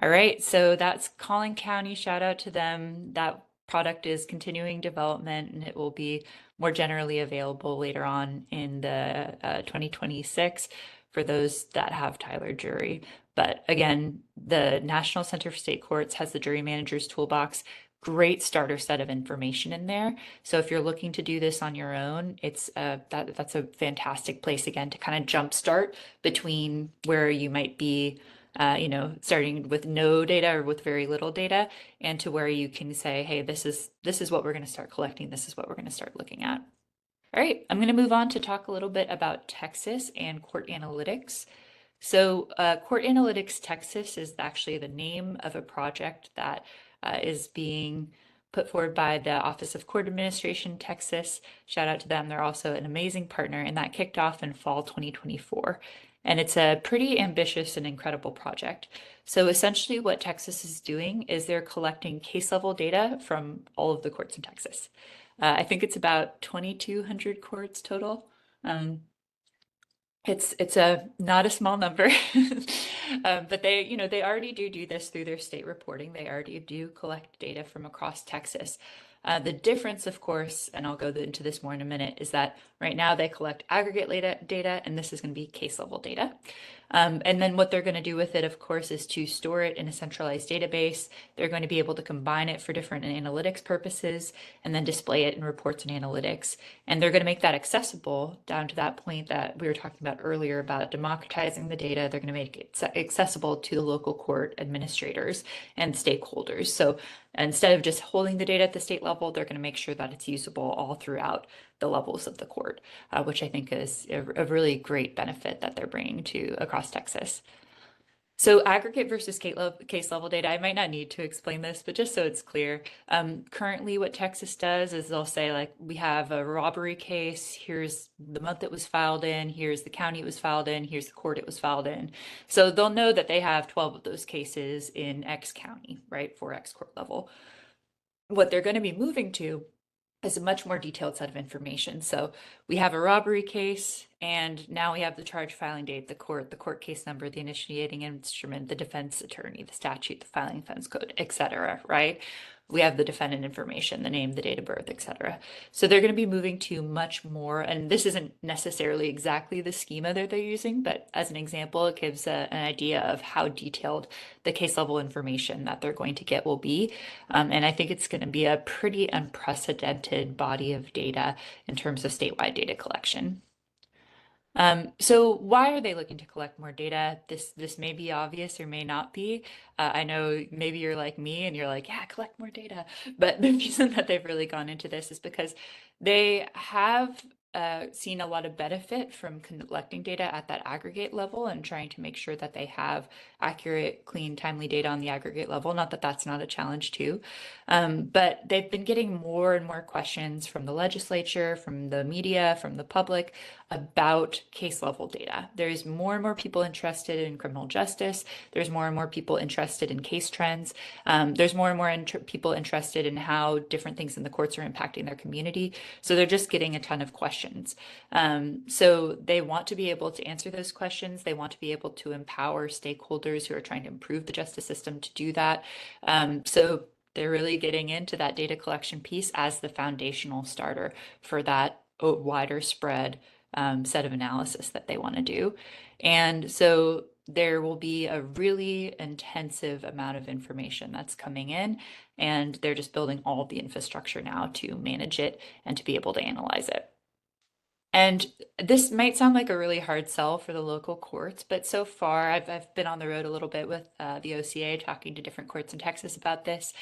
All right, so that's Collin County. Shout out to them. That product is continuing development, and it will be more generally available later on in the 2026 for those that have Tyler Jury. But again, the National Center for State Courts has the Jury Manager's Toolbox. Great starter set of information in there. So if you're looking to do this on your own, it's that's a fantastic place again to kind of jumpstart between where you might be starting with no data or with very little data, and to where you can say, hey, this is what we're going to start collecting. This is what we're going to start looking at. All right, I'm going to move on to talk a little bit about Texas and Court Analytics. So Court Analytics Texas is actually the name of a project that is being put forward by the Office of Court Administration Texas. Shout out to them. They're also an amazing partner, and that kicked off in fall 2024. And it's a pretty ambitious and incredible project. So essentially what Texas is doing is they're collecting case level data from all of the courts in Texas. I think it's about 2,200 courts total. It's a not a small number, but they already do this through their state reporting. They already do collect data from across Texas. The difference, of course, and I'll go into this more in a minute, is that right now they collect aggregate data, and this is going to be case level data. And then what they're going to do with it, of course, is to store it in a centralized database. They're going to be able to combine it for different analytics purposes and then display it in reports and analytics. And they're going to make that accessible down to that point that we were talking about earlier about democratizing the data. They're going to make it accessible to the local court administrators and stakeholders. So instead of just holding the data at the state level, they're going to make sure that it's usable all throughout the levels of the court, which I think is a really great benefit that they're bringing to across Texas. So aggregate versus case level data, I might not need to explain this, but just so it's clear, currently what Texas does is they'll say, like, we have a robbery case, here's the month it was filed in, here's the county it was filed in, here's the court it was filed in. So they'll know that they have 12 of those cases in X county, right, for X court level. What they're going to be moving to is a much more detailed set of information. So we have a robbery case, and now we have the charge filing date, the court case number, the initiating instrument, the defense attorney, the statute, the filing offense code, etc. Right? We have the defendant information, the name, the date of birth, etc. So they're going to be moving to much more, and this isn't necessarily exactly the schema that they're using, but as an example, it gives an idea of how detailed the case level information that they're going to get will be. And I think it's going to be a pretty unprecedented body of data in terms of statewide data collection. So why are they looking to collect more data? This may be obvious or may not be. I know maybe you're like me and you're like, yeah, collect more data. But the reason that they've really gone into this is because they have seen a lot of benefit from collecting data at that aggregate level and trying to make sure that they have accurate, clean, timely data on the aggregate level. Not that that's not a challenge too, but they've been getting more and more questions from the legislature, from the media, from the public about case level data. There's more and more people interested in criminal justice. There's more and more people interested in case trends. There's more and more people interested in how different things in the courts are impacting their community. So they're just getting a ton of questions. So they want to be able to answer those questions. They want to be able to empower stakeholders who are trying to improve the justice system to do that. So they're really getting into that data collection piece as the foundational starter for that wider spread set of analysis that they want to do. And so there will be a really intensive amount of information that's coming in, and they're just building all of the infrastructure now to manage it and to be able to analyze it. And this might sound like a really hard sell for the local courts, but so far I've been on the road a little bit with the OCA talking to different courts in Texas about this.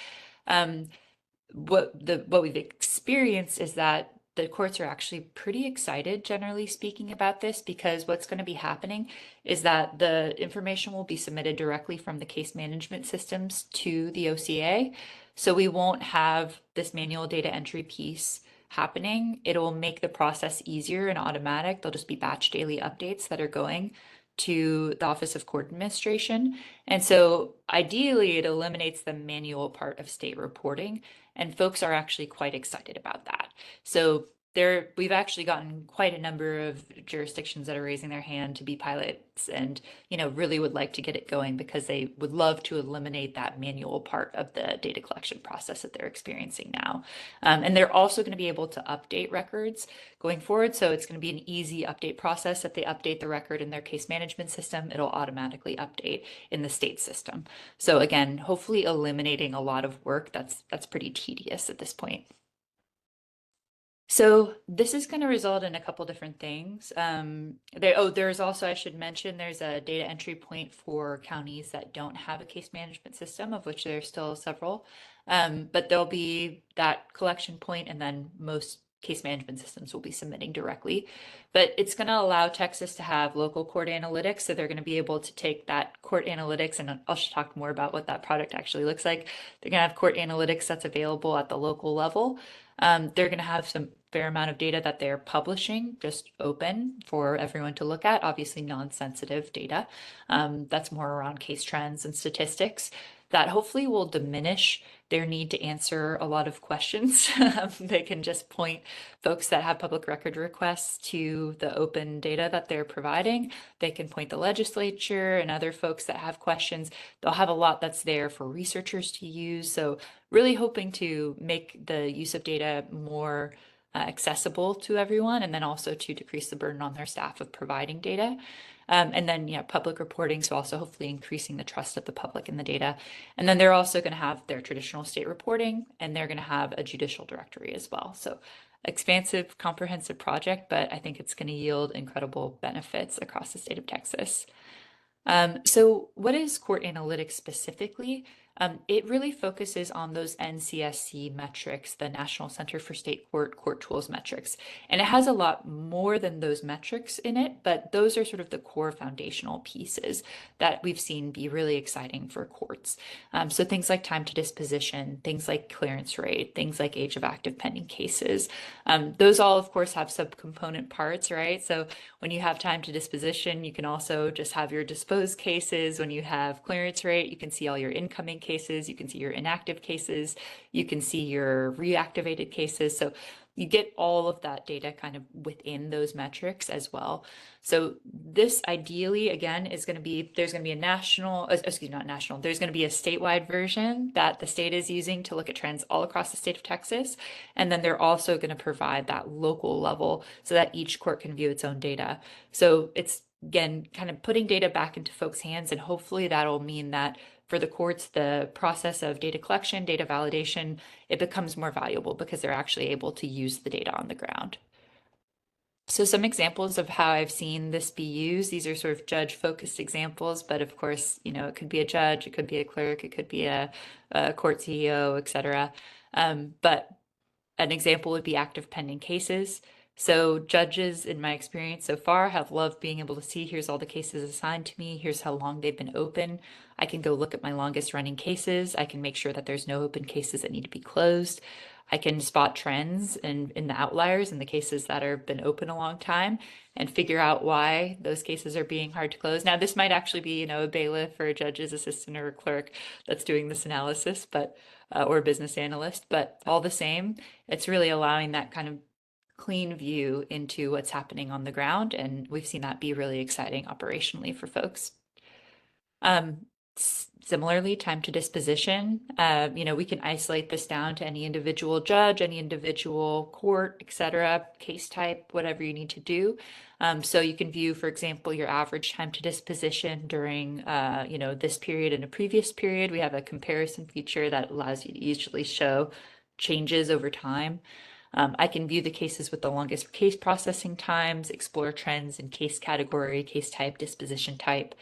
What we've experienced is that the courts are actually pretty excited, generally speaking, about this, because what's going to be happening is that the information will be submitted directly from the case management systems to the OCA. So we won't have this manual data entry piece happening. It'll make the process easier and automatic. There'll just be batch daily updates that are going to the Office of Court Administration. And so ideally, it eliminates the manual part of state reporting, and folks are actually quite excited about that. So we've actually gotten quite a number of jurisdictions that are raising their hand to be pilots and, really would like to get it going because they would love to eliminate that manual part of the data collection process that they're experiencing now. And they're also going to be able to update records going forward. So it's going to be an easy update process. If they update the record in their case management system, it'll automatically update in the state system. So again, hopefully eliminating a lot of work that's pretty tedious at this point. So this is going to result in a couple different things. There's also, I should mention, there's a data entry point for counties that don't have a case management system, of which there's still several. But there'll be that collection point, and then most case management systems will be submitting directly. But it's going to allow Texas to have local court analytics. So they're going to be able to take that court analytics, and I'll talk more about what that product actually looks like. They're going to have court analytics that's available at the local level. They're going to have some fair amount of data that they're publishing, just open for everyone to look at, obviously non-sensitive data. That's more around case trends and statistics that hopefully will diminish their need to answer a lot of questions. They can just point folks that have public record requests to the open data that they're providing. They can point the legislature and other folks that have questions. They'll have a lot that's there for researchers to use. So really hoping to make the use of data more accessible to everyone, and then also to decrease the burden on their staff of providing data. And then, public reporting, so also hopefully increasing the trust of the public in the data. And then they're also going to have their traditional state reporting, and they're going to have a judicial directory as well. So expansive, comprehensive project, but I think it's going to yield incredible benefits across the state of Texas. So what is court analytics specifically? It really focuses on those NCSC metrics, the National Center for State Court Tools metrics. And it has a lot more than those metrics in it, but those are sort of the core foundational pieces that we've seen be really exciting for courts. So things like time to disposition, things like clearance rate, things like age of active pending cases. Those all, of course, have subcomponent parts, right? So when you have time to disposition, you can also just have your disposed cases. When you have clearance rate, you can see all your incoming cases, you can see your inactive cases, you can see your reactivated cases. So you get all of that data kind of within those metrics as well. So this ideally, again, is going to be, there's going to be a there's going to be a statewide version that the state is using to look at trends all across the state of Texas. And then they're also going to provide that local level so that each court can view its own data. So it's, again, kind of putting data back into folks' hands, and hopefully that'll mean that for the courts, the process of data collection, data validation, it becomes more valuable because they're actually able to use the data on the ground. So some examples of how I've seen this be used, these are sort of judge-focused examples, but of course, it could be a judge, it could be a clerk, it could be a court CEO, etc. But an example would be active pending cases. So judges, in my experience so far, have loved being able to see, here's all the cases assigned to me, here's how long they've been open. I can go look at my longest running cases. I can make sure that there's no open cases that need to be closed. I can spot trends in the outliers in the cases that have been open a long time and figure out why those cases are being hard to close. Now, this might actually be, a bailiff or a judge's assistant or a clerk that's doing this analysis, but or a business analyst, but all the same, it's really allowing that kind of clean view into what's happening on the ground. And we've seen that be really exciting operationally for folks. Similarly, time to disposition, we can isolate this down to any individual judge, any individual court, etc., case type, whatever you need to do. So you can view, for example, your average time to disposition during, this period and a previous period. We have a comparison feature that allows you to easily show changes over time. I can view the cases with the longest case processing times, explore trends in case category, case type, disposition type,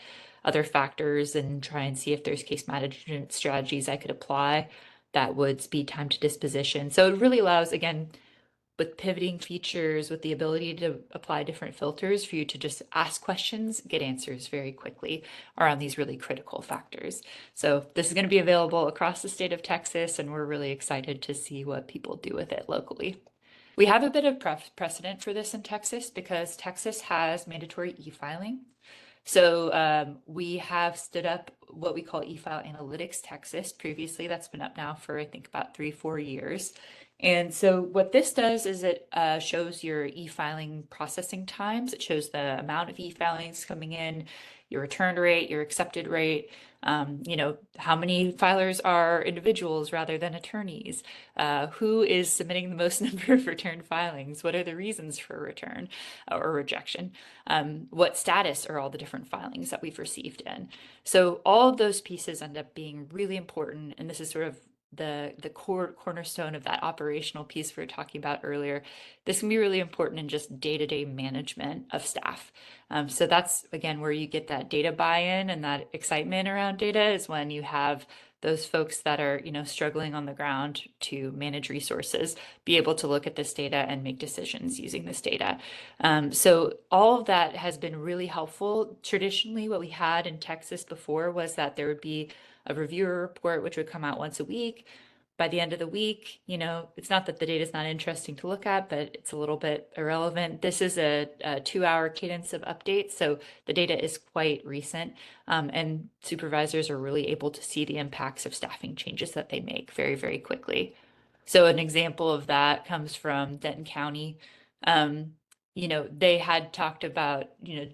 other factors, and try and see if there's case management strategies I could apply that would speed time to disposition. So it really allows, again, with pivoting features, with the ability to apply different filters for you to just ask questions, get answers very quickly around these really critical factors. So this is going to be available across the state of Texas, and we're really excited to see what people do with it locally. We have a bit of precedent for this in Texas because Texas has mandatory e-filing. So we have stood up what we call eFile Analytics Texas. Previously, that's been up now for, I think, about 3-4 years. And so what this does is it shows your e-filing processing times. It shows the amount of e-filings coming in, your return rate, your accepted rate, how many filers are individuals rather than attorneys, who is submitting the most number of return filings, what are the reasons for return or rejection, what status are all the different filings that we've received in. So all of those pieces end up being really important, and this is sort of the cornerstone of that operational piece we were talking about earlier. This can be really important in just day-to-day management of staff. So that's, again, where you get that data buy-in and that excitement around data is when you have those folks that are, struggling on the ground to manage resources, be able to look at this data and make decisions using this data. So all of that has been really helpful. Traditionally, what we had in Texas before was that there would be a reviewer report, which would come out once a week. By the end of the week, it's not that the data is not interesting to look at, but it's a little bit irrelevant. This is a 2-hour cadence of updates, so the data is quite recent, and supervisors are really able to see the impacts of staffing changes that they make very, very quickly. So an example of that comes from Denton County. They had talked about,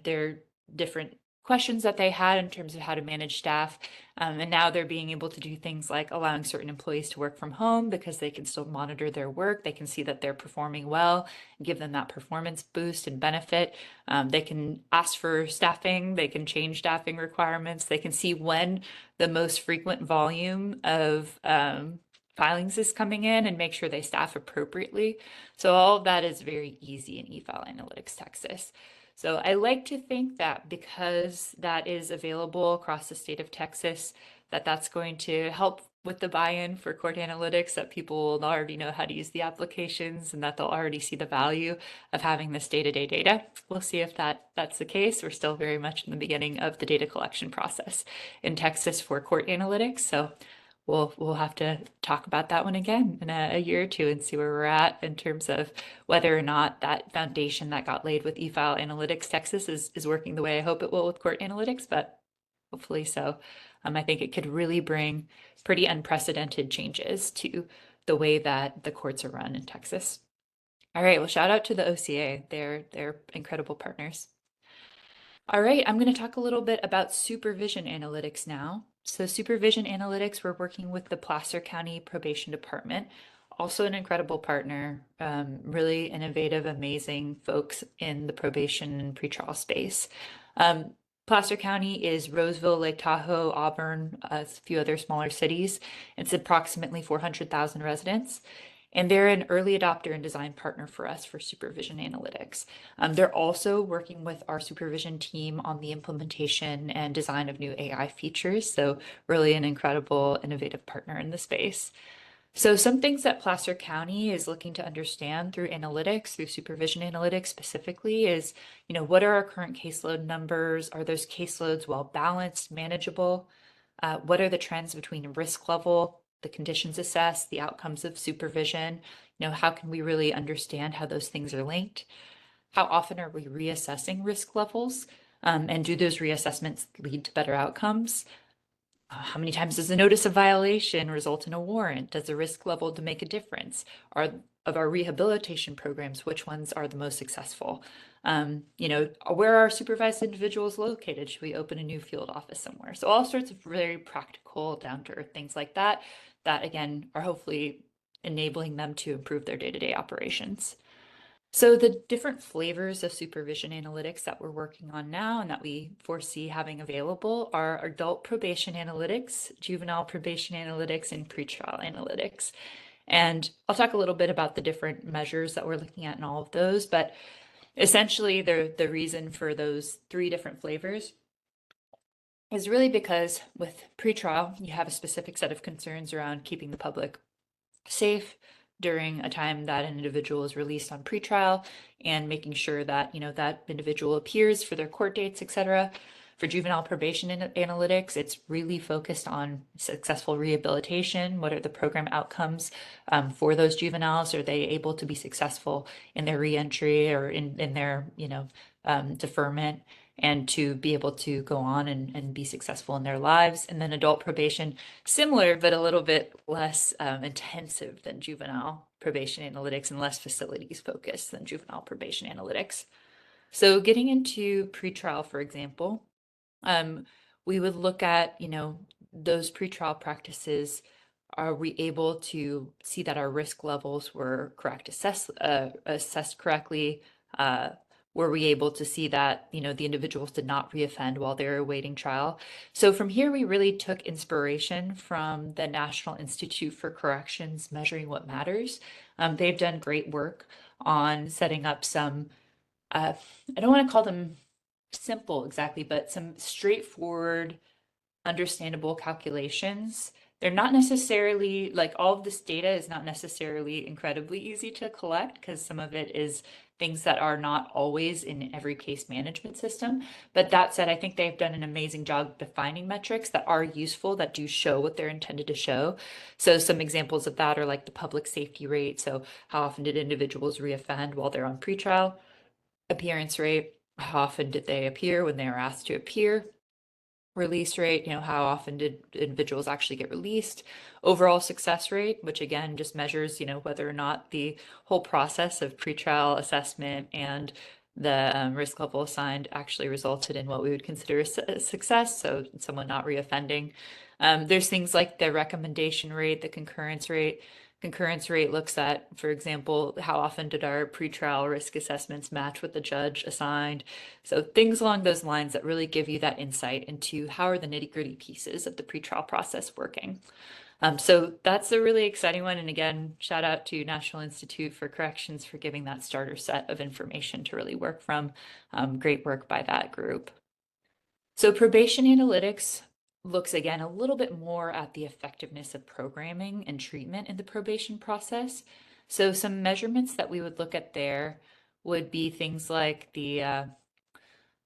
their different questions that they had in terms of how to manage staff. And now they're being able to do things like allowing certain employees to work from home because they can still monitor their work. They can see that they're performing well and give them that performance boost and benefit. They can ask for staffing. They can change staffing requirements. They can see when the most frequent volume of filings is coming in and make sure they staff appropriately. So all of that is very easy in eFile Analytics Texas. So I like to think that because that is available across the state of Texas, that's going to help with the buy-in for court analytics, that people will already know how to use the applications and that they'll already see the value of having this day-to-day data. We'll see if that's the case. We're still very much in the beginning of the data collection process in Texas for court analytics. So we'll have to talk about that one again in a year or two and see where we're at in terms of whether or not that foundation that got laid with eFile Analytics Texas is working the way I hope it will with court analytics, but hopefully so. I think it could really bring pretty unprecedented changes to the way that the courts are run in Texas. All right, well, shout out to the OCA. They're incredible partners. All right, I'm going to talk a little bit about supervision analytics now. So supervision analytics, we're working with the Placer County Probation Department, also an incredible partner, really innovative, amazing folks in the probation and pretrial space. Placer County is Roseville, Lake Tahoe, Auburn, a few other smaller cities. It's approximately 400,000 residents. And they're an early adopter and design partner for us for supervision analytics. They're also working with our supervision team on the implementation and design of new AI features. So really an incredible, innovative partner in the space. So some things that Placer County is looking to understand through analytics, through supervision analytics specifically, is, what are our current caseload numbers? Are those caseloads well balanced, manageable? What are the trends between risk level, the conditions assessed, the outcomes of supervision? How can we really understand how those things are linked? How often are we reassessing risk levels? And do those reassessments lead to better outcomes? How many times does a notice of violation result in a warrant? Does the risk level to make a difference? Of our rehabilitation programs, which ones are the most successful? Where are supervised individuals located? Should we open a new field office somewhere? So all sorts of very practical, down to earth things like that, that again are hopefully enabling them to improve their day-to-day operations. So the different flavors of supervision analytics that we're working on now and that we foresee having available are adult probation analytics, juvenile probation analytics, and pretrial analytics. And I'll talk a little bit about the different measures that we're looking at in all of those, but essentially the reason for those three different flavors is really because with pretrial, you have a specific set of concerns around keeping the public safe during a time that an individual is released on pretrial and making sure that that individual appears for their court dates, etc. For juvenile probation analytics, it's really focused on successful rehabilitation. What are the program outcomes for those juveniles? Are they able to be successful in their reentry or in their deferment, and to be able to go on and be successful in their lives? And then adult probation, similar, but a little bit less intensive than juvenile probation analytics and less facilities focused than juvenile probation analytics. So getting into pretrial, for example, we would look at, those pretrial practices. Are we able to see that our risk levels were assessed correctly? Were we able to see that, the individuals did not reoffend while they were awaiting trial? So from here, we really took inspiration from the National Institute for Corrections Measuring What Matters. They've done great work on setting up some, I don't want to call them simple exactly, but some straightforward, understandable calculations. They're not necessarily, like, all of this data is not necessarily incredibly easy to collect, because some of it is things that are not always in every case management system. But that said, I think they've done an amazing job defining metrics that are useful, that do show what they're intended to show. So some examples of that are like the public safety rate. So how often did individuals reoffend while they're on pretrial? Appearance rate, how often did they appear when they were asked to appear? Release rate, how often did individuals actually get released? Overall success rate, which again just measures, whether or not the whole process of pretrial assessment and the risk level assigned actually resulted in what we would consider a success, so someone not reoffending. There's things like the recommendation rate, the concurrence rate. Concurrence rate looks at, for example, how often did our pretrial risk assessments match what the judge assigned? So things along those lines that really give you that insight into how are the nitty-gritty pieces of the pretrial process working. So that's a really exciting one. And again, shout out to National Institute for Corrections for giving that starter set of information to really work from. Great work by that group. So probation analytics looks again a little bit more at the effectiveness of programming and treatment in the probation process. So some measurements that we would look at there would be things like the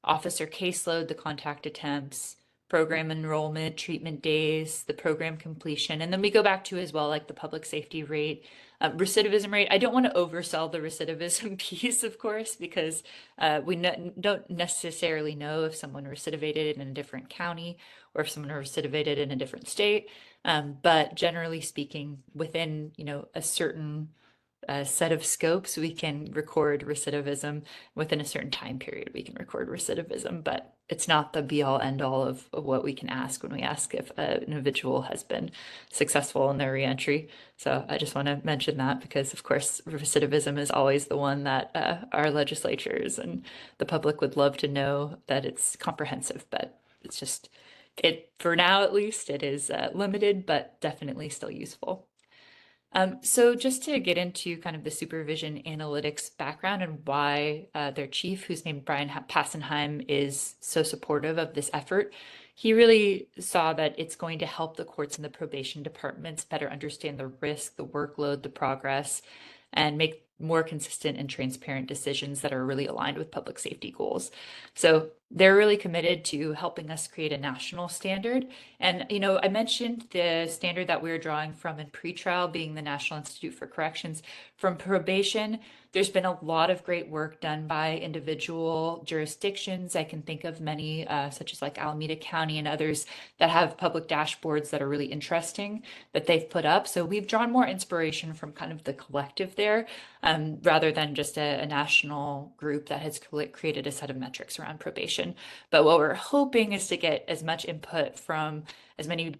officer caseload, the contact attempts, program enrollment, treatment days, the program completion. And then we go back to as well, like the public safety rate, recidivism rate. I don't want to oversell the recidivism piece, of course, because we don't necessarily know if someone recidivated in a different county or if someone recidivated in a different state. But generally speaking, within, a certain set of scopes, we can record recidivism. Within a certain time period, we can record recidivism, but it's not the be all end all of what we can ask when we ask if an individual has been successful in their reentry. So I just want to mention that because, of course, recidivism is always the one that our legislatures and the public would love to know that it's comprehensive, but it's just, for now at least, it is limited, but definitely still useful. So just to get into kind of the supervision analytics background and why their chief, who's named Brian Passenheim, is so supportive of this effort, he really saw that it's going to help the courts and the probation departments better understand the risk, the workload, the progress, and make more consistent and transparent decisions that are really aligned with public safety goals. So they're really committed to helping us create a national standard. And, I mentioned the standard that we're drawing from in pretrial being the National Institute for Corrections. From probation, there's been a lot of great work done by individual jurisdictions. I can think of many, such as like Alameda County and others, that have public dashboards that are really interesting that they've put up. So we've drawn more inspiration from kind of the collective there, rather than just a national group that has created a set of metrics around probation. But what we're hoping is to get as much input from as many,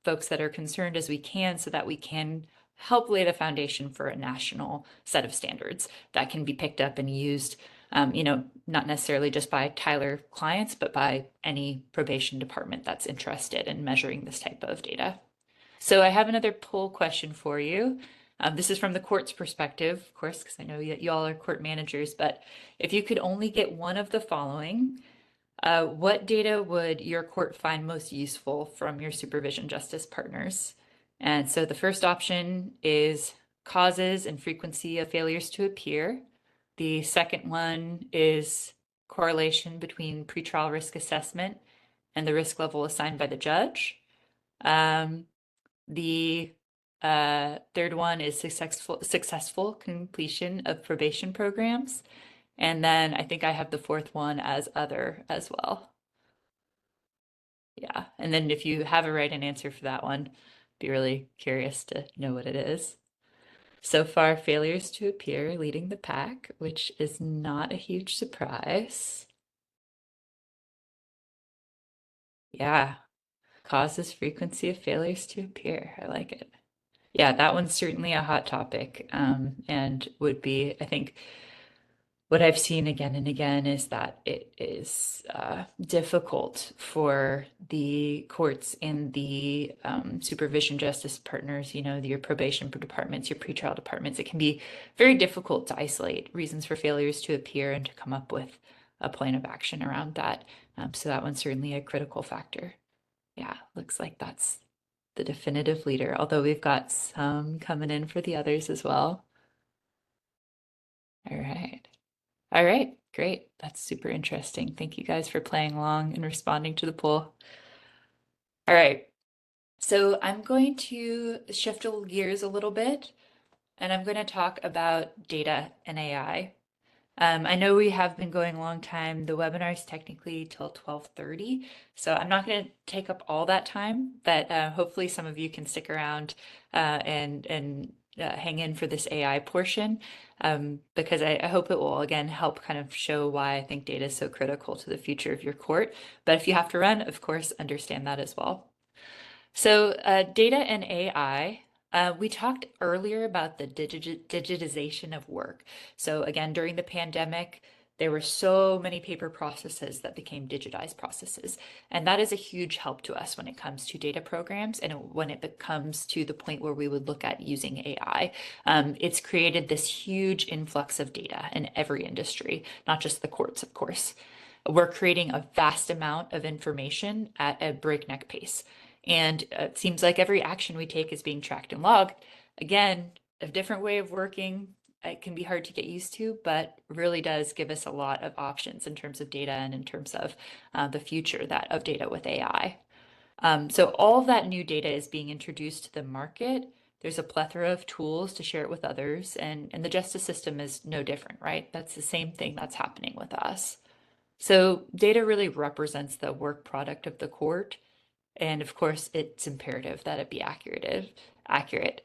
folks that are concerned as we can, so that we can help lay the foundation for a national set of standards that can be picked up and used, not necessarily just by Tyler clients, but by any probation department that's interested in measuring this type of data. So I have another poll question for you. This is from the court's perspective, of course, because I know you all are court managers, but if you could only get one of the following, what data would your court find most useful from your supervision justice partners? And so the first option is causes and frequency of failures to appear. The second one is correlation between pretrial risk assessment and the risk level assigned by the judge. The third one is successful completion of probation programs. And then I think I have the fourth one as other as well. Yeah, and then if you have a right answer for that one, be really curious to know what it is. So far, failures to appear leading the pack, which is not a huge surprise. Yeah, causes frequency of failures to appear. I like it. Yeah, that one's certainly a hot topic, and would be, I think, what I've seen again and again is that it is difficult for the courts and the supervision justice partners, your probation departments, your pretrial departments. It can be very difficult to isolate reasons for failures to appear and to come up with a plan of action around that. So that one's certainly a critical factor. Yeah, looks like that's the definitive leader, although we've got some coming in for the others as well. All right. All right, great. That's super interesting. Thank you guys for playing along and responding to the poll. All right, so I'm going to shift gears a little bit, and I'm going to talk about data and AI. I know we have been going a long time. The webinar is technically till 12:30, so I'm not going to take up all that time, but hopefully some of you can stick around and hang in for this AI portion, because I hope it will, again, help kind of show why I think data is so critical to the future of your court. But if you have to run, of course, understand that as well. So data and AI. We talked earlier about the digitization of work. So again, during the pandemic, there were so many paper processes that became digitized processes. And that is a huge help to us when it comes to data programs and when it comes to the point where we would look at using AI. It's created this huge influx of data in every industry, not just the courts, of course. We're creating a vast amount of information at a breakneck pace. And it seems like every action we take is being tracked and logged. Again, a different way of working. It can be hard to get used to, but really does give us a lot of options in terms of data and in terms of the future of data with AI. So all of that new data is being introduced to the market. There's a plethora of tools to share it with others, and the justice system is no different, right? That's the same thing that's happening with us. So data really represents the work product of the court. And of course, it's imperative that it be accurate.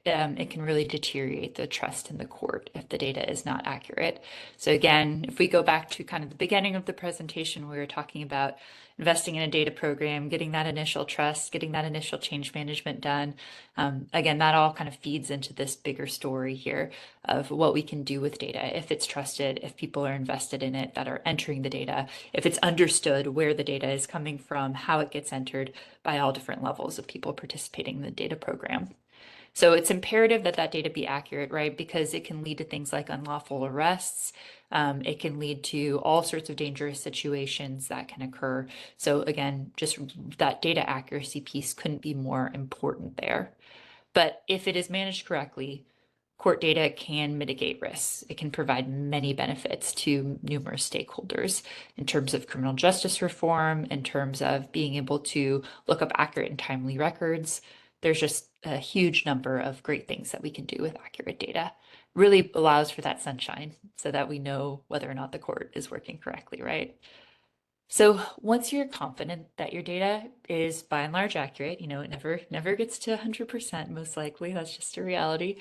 It can really deteriorate the trust in the court if the data is not accurate. So again, if we go back to kind of the beginning of the presentation, we were talking about investing in a data program, getting that initial trust, getting that initial change management done. Again, that all kind of feeds into this bigger story here of what we can do with data if it's trusted, if people are invested in it that are entering the data, if it's understood where the data is coming from, how it gets entered by all different levels of people participating in the data program. So it's imperative that that data be accurate, right? Because it can lead to things like unlawful arrests. It can lead to all sorts of dangerous situations that can occur. So again, just that data accuracy piece couldn't be more important there. But if it is managed correctly, court data can mitigate risks. It can provide many benefits to numerous stakeholders in terms of criminal justice reform, in terms of being able to look up accurate and timely records. There's just a huge number of great things that we can do with accurate data. Really allows for that sunshine so that we know whether or not the court is working correctly, right? So once you're confident that your data is by and large accurate, it never gets to 100% most likely, that's just a reality,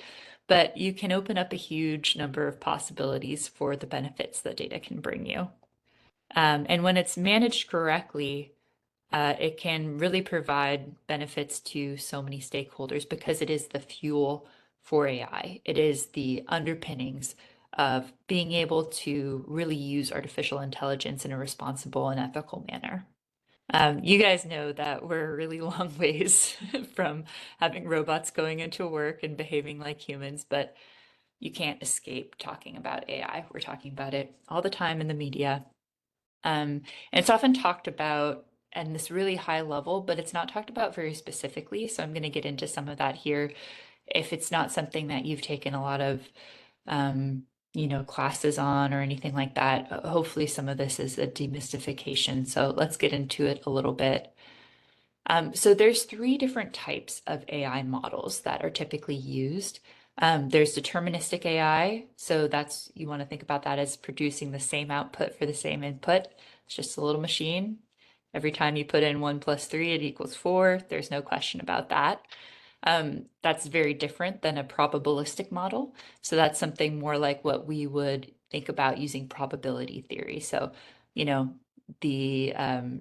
but you can open up a huge number of possibilities for the benefits that data can bring you. And when it's managed correctly, it can really provide benefits to so many stakeholders because it is the fuel for AI. It is the underpinnings of being able to really use artificial intelligence in a responsible and ethical manner. You guys know that we're a really long ways from having robots going into work and behaving like humans, but you can't escape talking about AI. We're talking about it all the time in the media. And it's often talked about at this really high level, but it's not talked about very specifically. So I'm going to get into some of that here. If it's not something that you've taken a lot of, classes on or anything like that, hopefully some of this is a demystification. So let's get into it a little bit. So there's 3 different types of AI models that are typically used. There's deterministic AI. So you want to think about that as producing the same output for the same input. It's just a little machine. Every time you put in 1 + 3, it equals 4. There's no question about that. That's very different than a probabilistic model. So that's something more like what we would think about using probability theory. So, the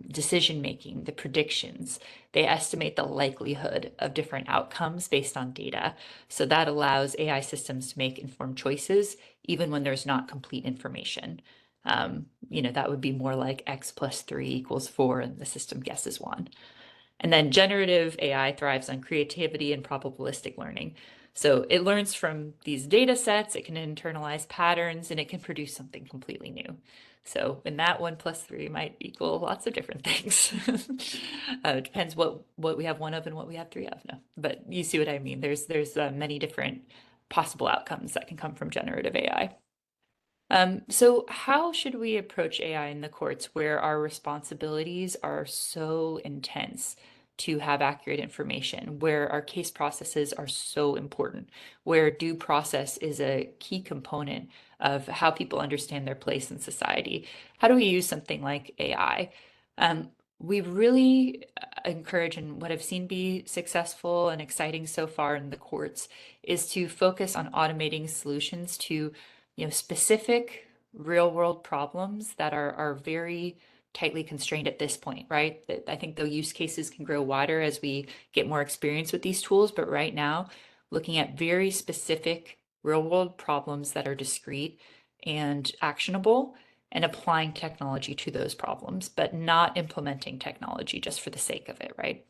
decision making, the predictions, they estimate the likelihood of different outcomes based on data. So that allows AI systems to make informed choices, even when there's not complete information. That would be more like X + 3 = 4, and the system guesses 1. And then generative AI thrives on creativity and probabilistic learning. So it learns from these data sets, it can internalize patterns, and it can produce something completely new. So in that 1 + 3 might equal lots of different things. It depends what we have 1 of and what we have 3 of. No, but you see what I mean. There's many different possible outcomes that can come from generative AI. So how should we approach AI in the courts where our responsibilities are so intense to have accurate information, where our case processes are so important, where due process is a key component of how people understand their place in society? How do we use something like AI? We really encourage, and what I've seen be successful and exciting so far in the courts is to focus on automating solutions to specific real world problems that are very tightly constrained at this point, right? I think the use cases can grow wider as we get more experience with these tools, but right now, looking at very specific real world problems that are discrete and actionable and applying technology to those problems, but not implementing technology just for the sake of it, right?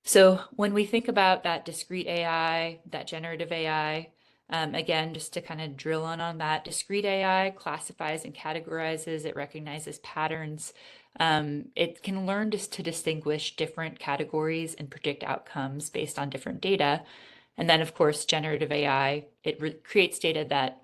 So when we think about that discrete AI, that generative AI, again, just to kind of drill on that, discrete AI classifies and categorizes, it recognizes patterns. It can learn just to distinguish different categories and predict outcomes based on different data. And then, of course, generative AI, it creates data that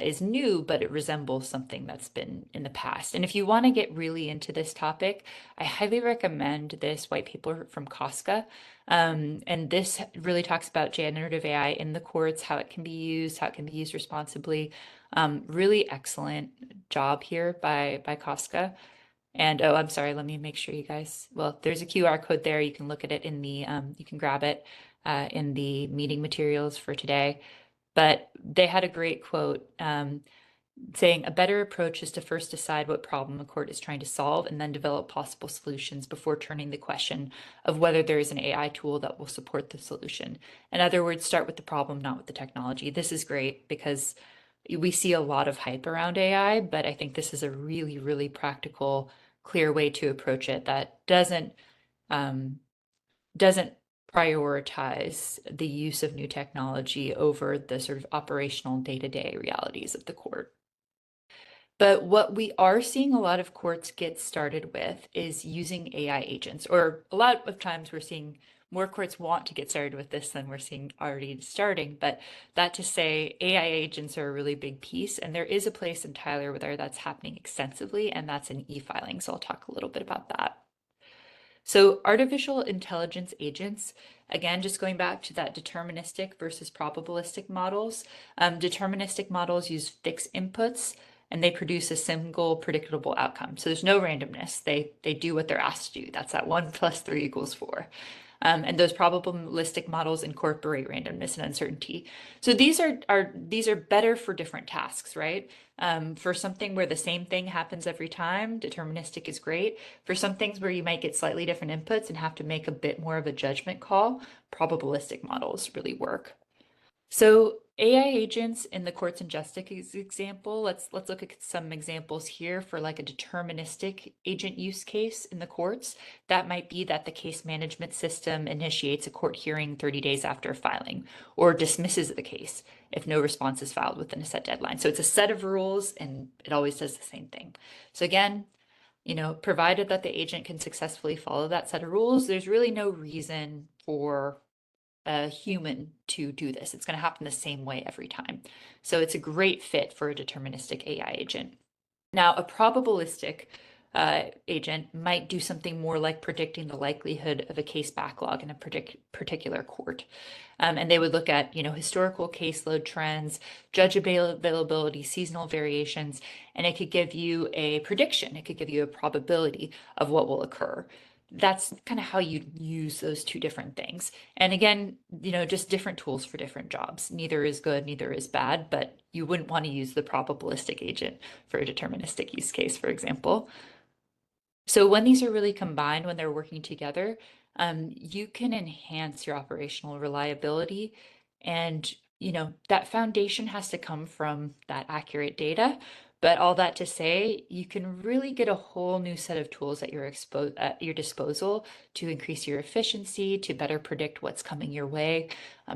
is new, but it resembles something that's been in the past. And if you want to get really into this topic, I highly recommend this white paper from Koska. And this really talks about generative AI in the courts, how it can be used, how it can be used responsibly. Really excellent job here by Koska. And oh, I'm sorry, let me make sure you guys, well, there's a QR code there. You can look at it in the, you can grab it in the meeting materials for today. But they had a great quote saying, a better approach is to first decide what problem a court is trying to solve and then develop possible solutions before turning the question of whether there is an AI tool that will support the solution. In other words, start with the problem, not with the technology. This is great because we see a lot of hype around AI, but I think this is a really, really practical, clear way to approach it that doesn't prioritize the use of new technology over the sort of operational day-to-day realities of the court. But what we are seeing a lot of courts get started with is using AI agents, or a lot of times we're seeing more courts want to get started with this than we're seeing already starting. But that to say, AI agents are a really big piece, and there is a place in Tyler where that's happening extensively, and that's in e-filing. So I'll talk a little bit about that. So artificial intelligence agents, again, just going back to that deterministic versus probabilistic models, deterministic models use fixed inputs and they produce a single predictable outcome. So there's no randomness. They do what they're asked to do. That's that 1 + 3 = 4. And those probabilistic models incorporate randomness and uncertainty. So these are better for different tasks, right? For something where the same thing happens every time, deterministic is great. For some things where you might get slightly different inputs and have to make a bit more of a judgment call, probabilistic models really work. So AI agents in the courts and justice example, let's look at some examples here for like a deterministic agent use case in the courts. That might be that the case management system initiates a court hearing 30 days after filing or dismisses the case if no response is filed within a set deadline. So it's a set of rules and it always does the same thing. So again, provided that the agent can successfully follow that set of rules, there's really no reason for a human to do this. It's going to happen the same way every time. So it's a great fit for a deterministic AI agent. Now, a probabilistic agent might do something more like predicting the likelihood of a case backlog in a particular court. And they would look at, historical caseload trends, judge availability, seasonal variations, and it could give you a prediction. It could give you a probability of what will occur. That's kind of how you use those two different things. And again, just different tools for different jobs. Neither is good, neither is bad, but you wouldn't want to use the probabilistic agent for a deterministic use case, for example. So when these are really combined, when they're working together, you can enhance your operational reliability. And, that foundation has to come from that accurate data. But all that to say, you can really get a whole new set of tools at your disposal to increase your efficiency, to better predict what's coming your way.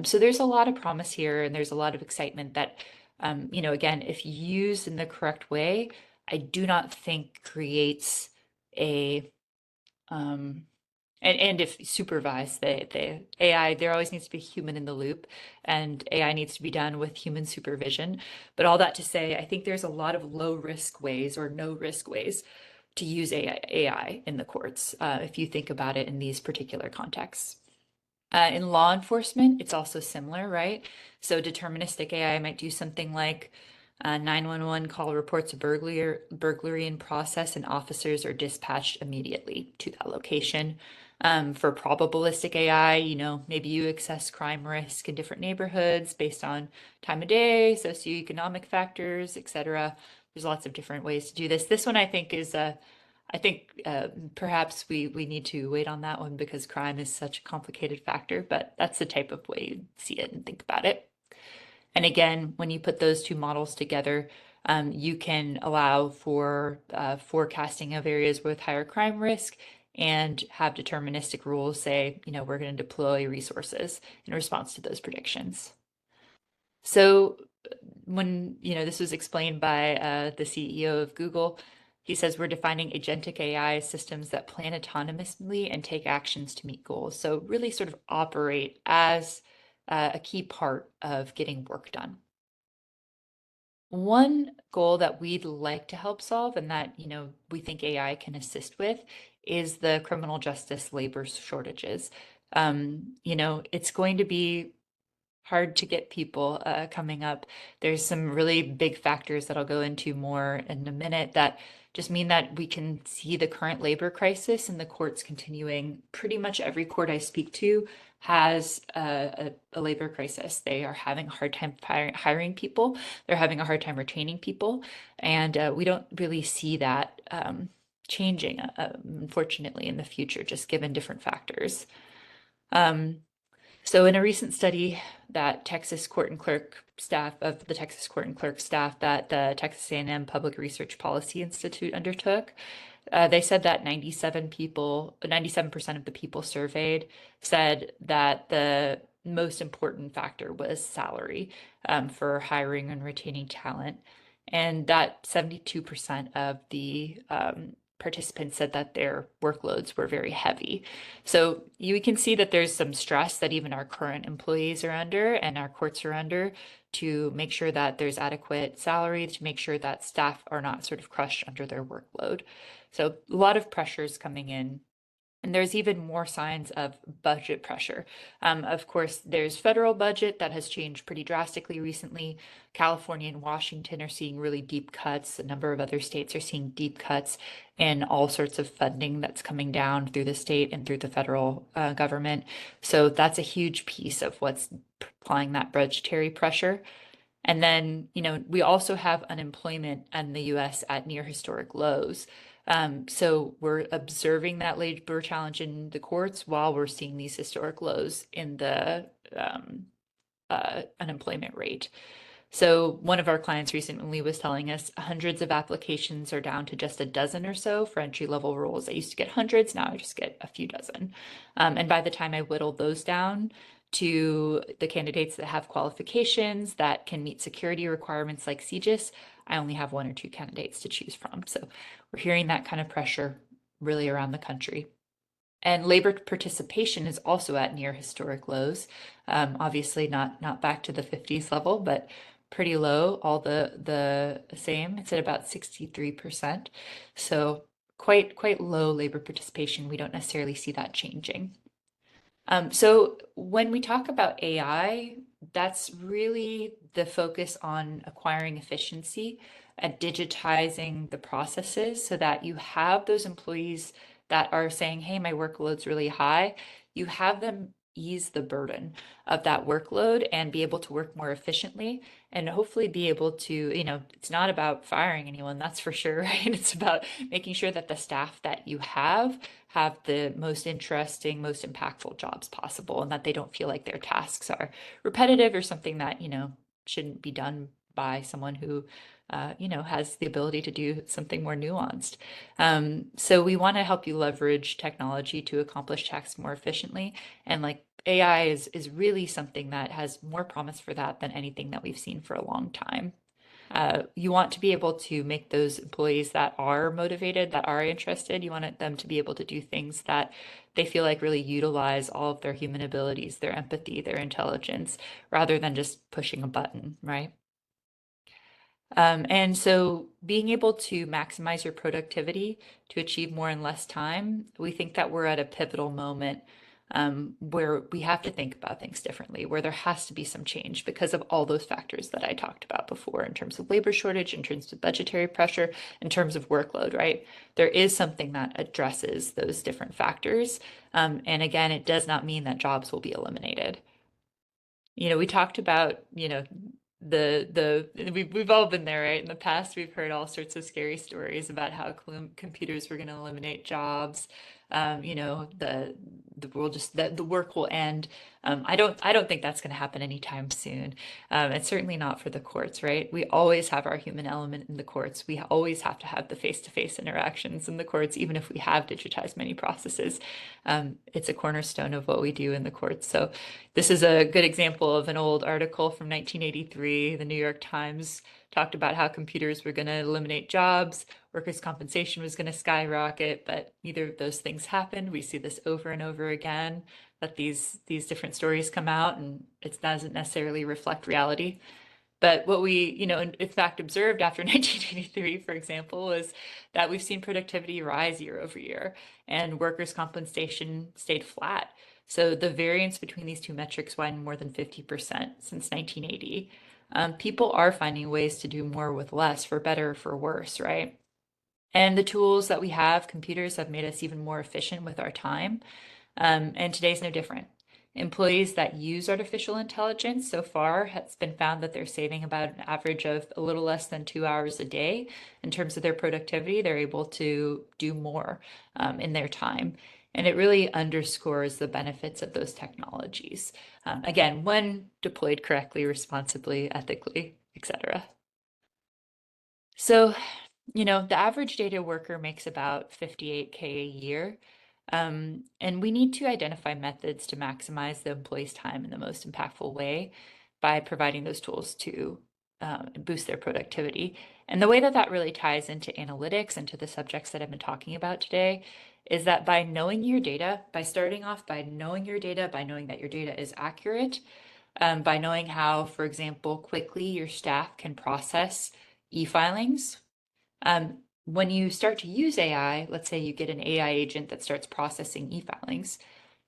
So there's a lot of promise here, and there's a lot of excitement that, again, if used in the correct way, I do not think creates a and if supervised, the AI, there always needs to be a human in the loop, and AI needs to be done with human supervision. But all that to say, I think there's a lot of low risk ways or no risk ways to use AI in the courts, if you think about it in these particular contexts. In law enforcement, it's also similar, right? So deterministic AI might do something like 911 call reports a burglary in process, and officers are dispatched immediately to that location. For probabilistic AI, maybe you assess crime risk in different neighborhoods based on time of day, socioeconomic factors, etc. There's lots of different ways to do this. This one I think is perhaps we need to wait on that one because crime is such a complicated factor, but that's the type of way you see it and think about it. And again, when you put those two models together, you can allow for forecasting of areas with higher crime risk and have deterministic rules say, we're going to deploy resources in response to those predictions. So when, this was explained by the CEO of Google, he says we're defining agentic AI systems that plan autonomously and take actions to meet goals. So really sort of operate as a key part of getting work done. One goal that we'd like to help solve and that, we think AI can assist with is the criminal justice labor shortages. It's going to be hard to get people coming up. There's some really big factors that I'll go into more in a minute that just mean that we can see the current labor crisis and the courts continuing. Pretty much every court I speak to has a labor crisis. They are having a hard time hiring people. They're having a hard time retaining people. And we don't really see that changing, unfortunately, in the future, just given different factors. So in a recent study that the Texas Court and Clerk staff that the Texas A&M Public Research Policy Institute undertook, They said that 97% of the people surveyed said that the most important factor was salary for hiring and retaining talent. And that 72% of the participants said that their workloads were very heavy. So you can see that there's some stress that even our current employees are under and our courts are under to make sure that there's adequate salary, to make sure that staff are not sort of crushed under their workload. So a lot of pressures coming in. And there's even more signs of budget pressure. Of course, there's federal budget that has changed pretty drastically recently. California and Washington are seeing really deep cuts. A number of other states are seeing deep cuts in all sorts of funding that's coming down through the state and through the federal government. So that's a huge piece of what's applying that budgetary pressure. And then, we also have unemployment in the US at near historic lows. So we're observing that labor challenge in the courts while we're seeing these historic lows in the unemployment rate. So one of our clients recently was telling us hundreds of applications are down to just a dozen or so for entry-level roles. I used to get hundreds, now I just get a few dozen. And by the time I whittle those down to the candidates that have qualifications that can meet security requirements like CJIS, I only have 1 or 2 candidates to choose from. So we're hearing that kind of pressure really around the country. And labor participation is also at near historic lows. Obviously not back to the 50s level, but pretty low, all the same. It's at about 63%. So quite low labor participation. We don't necessarily see that changing. So when we talk about AI, that's really the focus on acquiring efficiency and digitizing the processes so that you have those employees that are saying, hey, my workload's really high. You have them ease the burden of that workload and be able to work more efficiently and hopefully be able to, it's not about firing anyone, that's for sure, right? It's about making sure that the staff that you have the most interesting, most impactful jobs possible and that they don't feel like their tasks are repetitive or something that, shouldn't be done by someone who, has the ability to do something more nuanced. So we want to help you leverage technology to accomplish tasks more efficiently. And like AI is really something that has more promise for that than anything that we've seen for a long time. You want to be able to make those employees that are motivated, that are interested, you want them to be able to do things that they feel like really utilize all of their human abilities, their empathy, their intelligence, rather than just pushing a button, right? And so being able to maximize your productivity to achieve more in less time, we think that we're at a pivotal moment where we have to think about things differently, where there has to be some change because of all those factors that I talked about before in terms of labor shortage, in terms of budgetary pressure, in terms of workload, right? There is something that addresses those different factors. And again, it does not mean that jobs will be eliminated. We talked about, we've all been there, right? In the past, we've heard all sorts of scary stories about how computers were going to eliminate jobs. The world the work will end. I don't think that's going to happen anytime soon. And certainly not for the courts, right? We always have our human element in the courts. We always have to have the face-to-face interactions in the courts, even if we have digitized many processes. It's a cornerstone of what we do in the courts. So this is a good example of an old article from 1983. The New York Times talked about how computers were going to eliminate jobs, workers' compensation was going to skyrocket, but neither of those things happened. We see this over and over again, that these different stories come out and it doesn't necessarily reflect reality. But what we, in fact, observed after 1983, for example, was that we've seen productivity rise year over year and workers' compensation stayed flat. So the variance between these two metrics widened more than 50% since 1980. People are finding ways to do more with less, for better or for worse, right? And the tools that we have, computers, have made us even more efficient with our time. And today's no different. Employees that use artificial intelligence so far, has been found that they're saving about an average of a little less than 2 hours a day in terms of their productivity. They're able to do more in their time. And it really underscores the benefits of those technologies. Again, when deployed correctly, responsibly, ethically, etc. So the average data worker makes about 58K a year. And we need to identify methods to maximize the employee's time in the most impactful way by providing those tools to boost their productivity. And the way that that really ties into analytics and to the subjects that I've been talking about today is that by knowing your data, by starting off by knowing your data, by knowing that your data is accurate, by knowing how, for example, quickly your staff can process e-filings. When you start to use AI, let's say you get an AI agent that starts processing e-filings,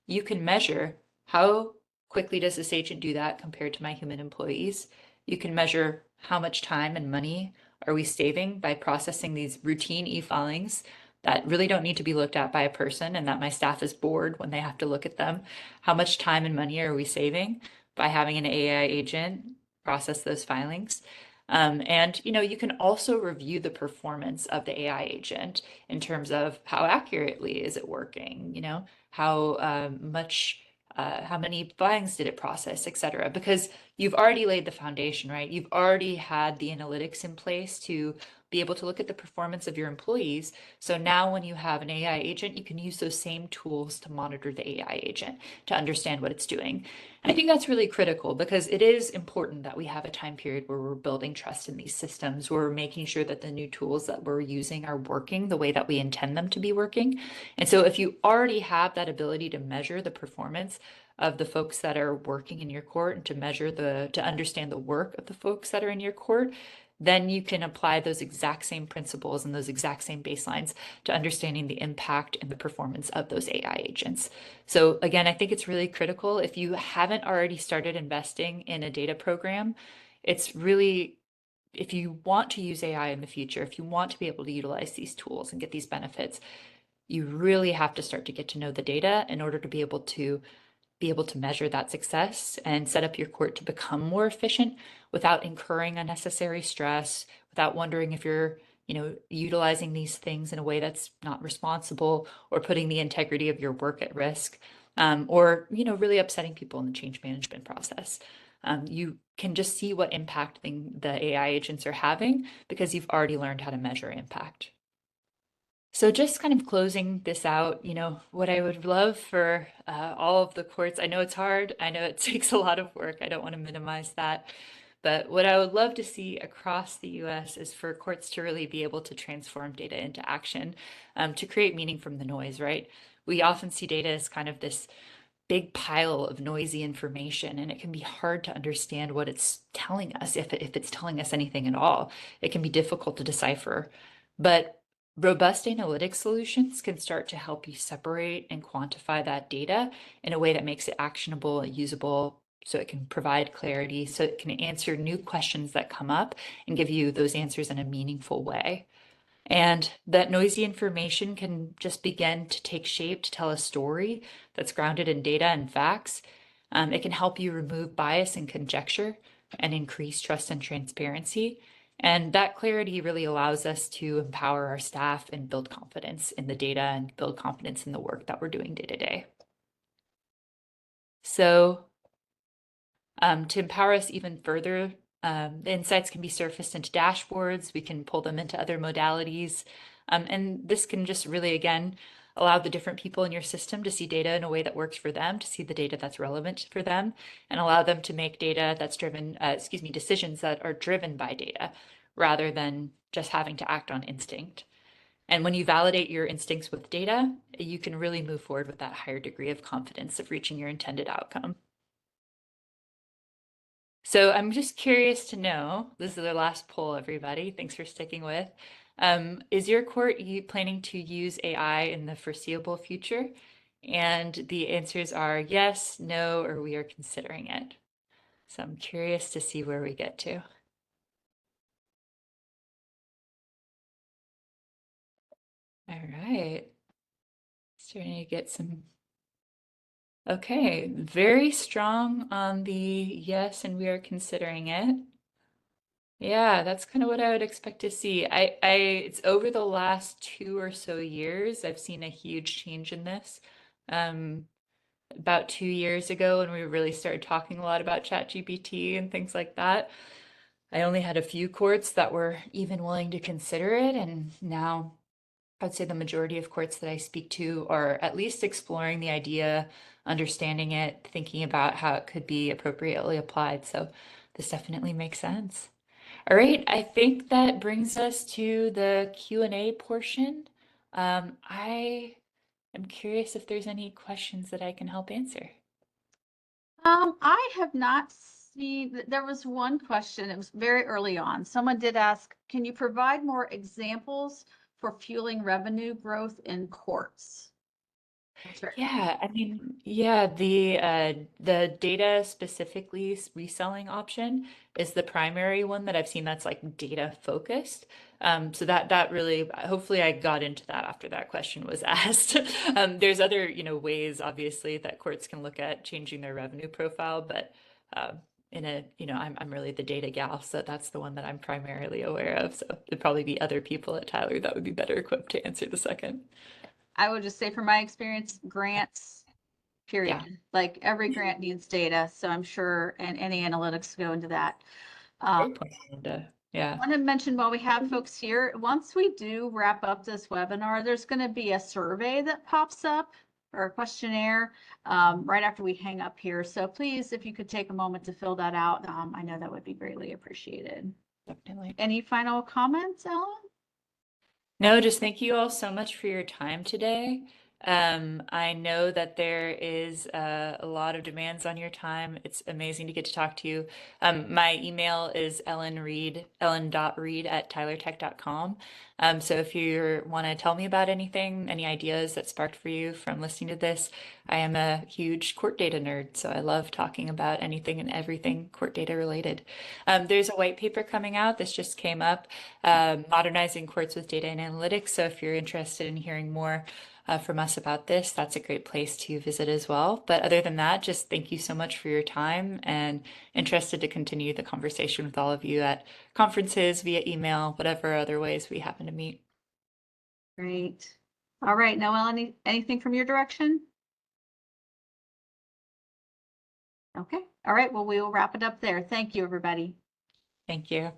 you can measure how quickly does this agent do that compared to my human employees. You can measure how much time and money are we saving by processing these routine e-filings that really don't need to be looked at by a person and that my staff is bored when they have to look at them. How much time and money are we saving by having an AI agent process those filings? And you can also review the performance of the AI agent in terms of how accurately is it working, how much, how many filings did it process, et cetera, because you've already laid the foundation, right? You've already had the analytics in place to be able to look at the performance of your employees. So now when you have an AI agent, you can use those same tools to monitor the AI agent to understand what it's doing. And I think that's really critical because it is important that we have a time period where we're building trust in these systems, where we're making sure that the new tools that we're using are working the way that we intend them to be working. And so if you already have that ability to measure the performance of the folks that are working in your court and to understand the work of the folks that are in your court, then you can apply those exact same principles and those exact same baselines to understanding the impact and the performance of those AI agents. So again, I think it's really critical. If you haven't already started investing in a data program, it's really, if you want to use AI in the future, if you want to be able to utilize these tools and get these benefits, you really have to start to get to know the data in order to be able to measure that success and set up your court to become more efficient without incurring unnecessary stress, without wondering if you're, utilizing these things in a way that's not responsible or putting the integrity of your work at risk, or, really upsetting people in the change management process. You can just see what impact the AI agents are having because you've already learned how to measure impact. So just kind of closing this out, what I would love for all of the courts, I know it's hard, I know it takes a lot of work, I don't want to minimize that, but what I would love to see across the US is for courts to really be able to transform data into action, to create meaning from the noise, right? We often see data as kind of this big pile of noisy information, and it can be hard to understand what it's telling us, if it's telling us anything at all. It can be difficult to decipher, but robust analytic solutions can start to help you separate and quantify that data in a way that makes it actionable and usable, so it can provide clarity, so it can answer new questions that come up and give you those answers in a meaningful way. And that noisy information can just begin to take shape to tell a story that's grounded in data and facts. It can help you remove bias and conjecture and increase trust and transparency. And that clarity really allows us to empower our staff and build confidence in the data and build confidence in the work that we're doing day to day. So to empower us even further, the insights can be surfaced into dashboards. We can pull them into other modalities. And this can just really, again, allow the different people in your system to see data in a way that works for them, to see the data that's relevant for them, and allow them to make data that's driven, decisions that are driven by data, rather than just having to act on instinct. And when you validate your instincts with data, you can really move forward with that higher degree of confidence of reaching your intended outcome. So I'm just curious to know, this is the last poll, everybody. Thanks for sticking with. Is your court planning to use AI in the foreseeable future? And the answers are yes, no, or we are considering it. So I'm curious to see where we get to. All right. Starting to get some. Okay, very strong on the yes, and we are considering it. Yeah, that's kind of what I would expect to see. It's over the last 2 or so years, I've seen a huge change in this. About 2 years ago, when we really started talking a lot about ChatGPT and things like that, I only had a few courts that were even willing to consider it, and now I'd say the majority of courts that I speak to are at least exploring the idea, understanding it, thinking about how it could be appropriately applied. So this definitely makes sense. All right, I think that brings us to the Q&A portion. I am curious if there's any questions that I can help answer. I have not seen, there was one question, it was very early on. Someone did ask, can you provide more examples for fueling revenue growth in courts? That's right. Yeah, I mean, yeah, the data specifically reselling option is the primary one that I've seen that's like data focused. So that really, hopefully I got into that after that question was asked. There's other, ways obviously that courts can look at changing their revenue profile, but I'm really the data gal, so that's the one that I'm primarily aware of. So it'd probably be other people at Tyler that would be better equipped to answer the second. I would just say from my experience, grants, Yeah. period. Like every grant needs data, so I'm sure, and any analytics go into that. Great point, Linda. Yeah. I want to mention while we have folks here, once we do wrap up this webinar, there's going to be a survey that pops up or a questionnaire right after we hang up here. So please, if you could take a moment to fill that out, I know that would be greatly appreciated. Definitely. Any final comments, Ellen? No, just thank you all so much for your time today. I know that there is a lot of demands on your time. It's amazing to get to talk to you. My email is ellen.reed@tylertech.com. So if you want to tell me about anything, any ideas that sparked for you from listening to this, I am a huge court data nerd, so I love talking about anything and everything court data related. There's a white paper coming out. This just came up, Modernizing Courts with Data and Analytics. So if you're interested in hearing more from us about this, that's a great place to visit as well. But other than that, just thank you so much for your time, and interested to continue the conversation with all of you at conferences, via email, whatever other ways we happen to meet. Great. All right, Noelle, anything from your direction? Okay. All right. Well, we will wrap it up there. Thank you, everybody. Thank you.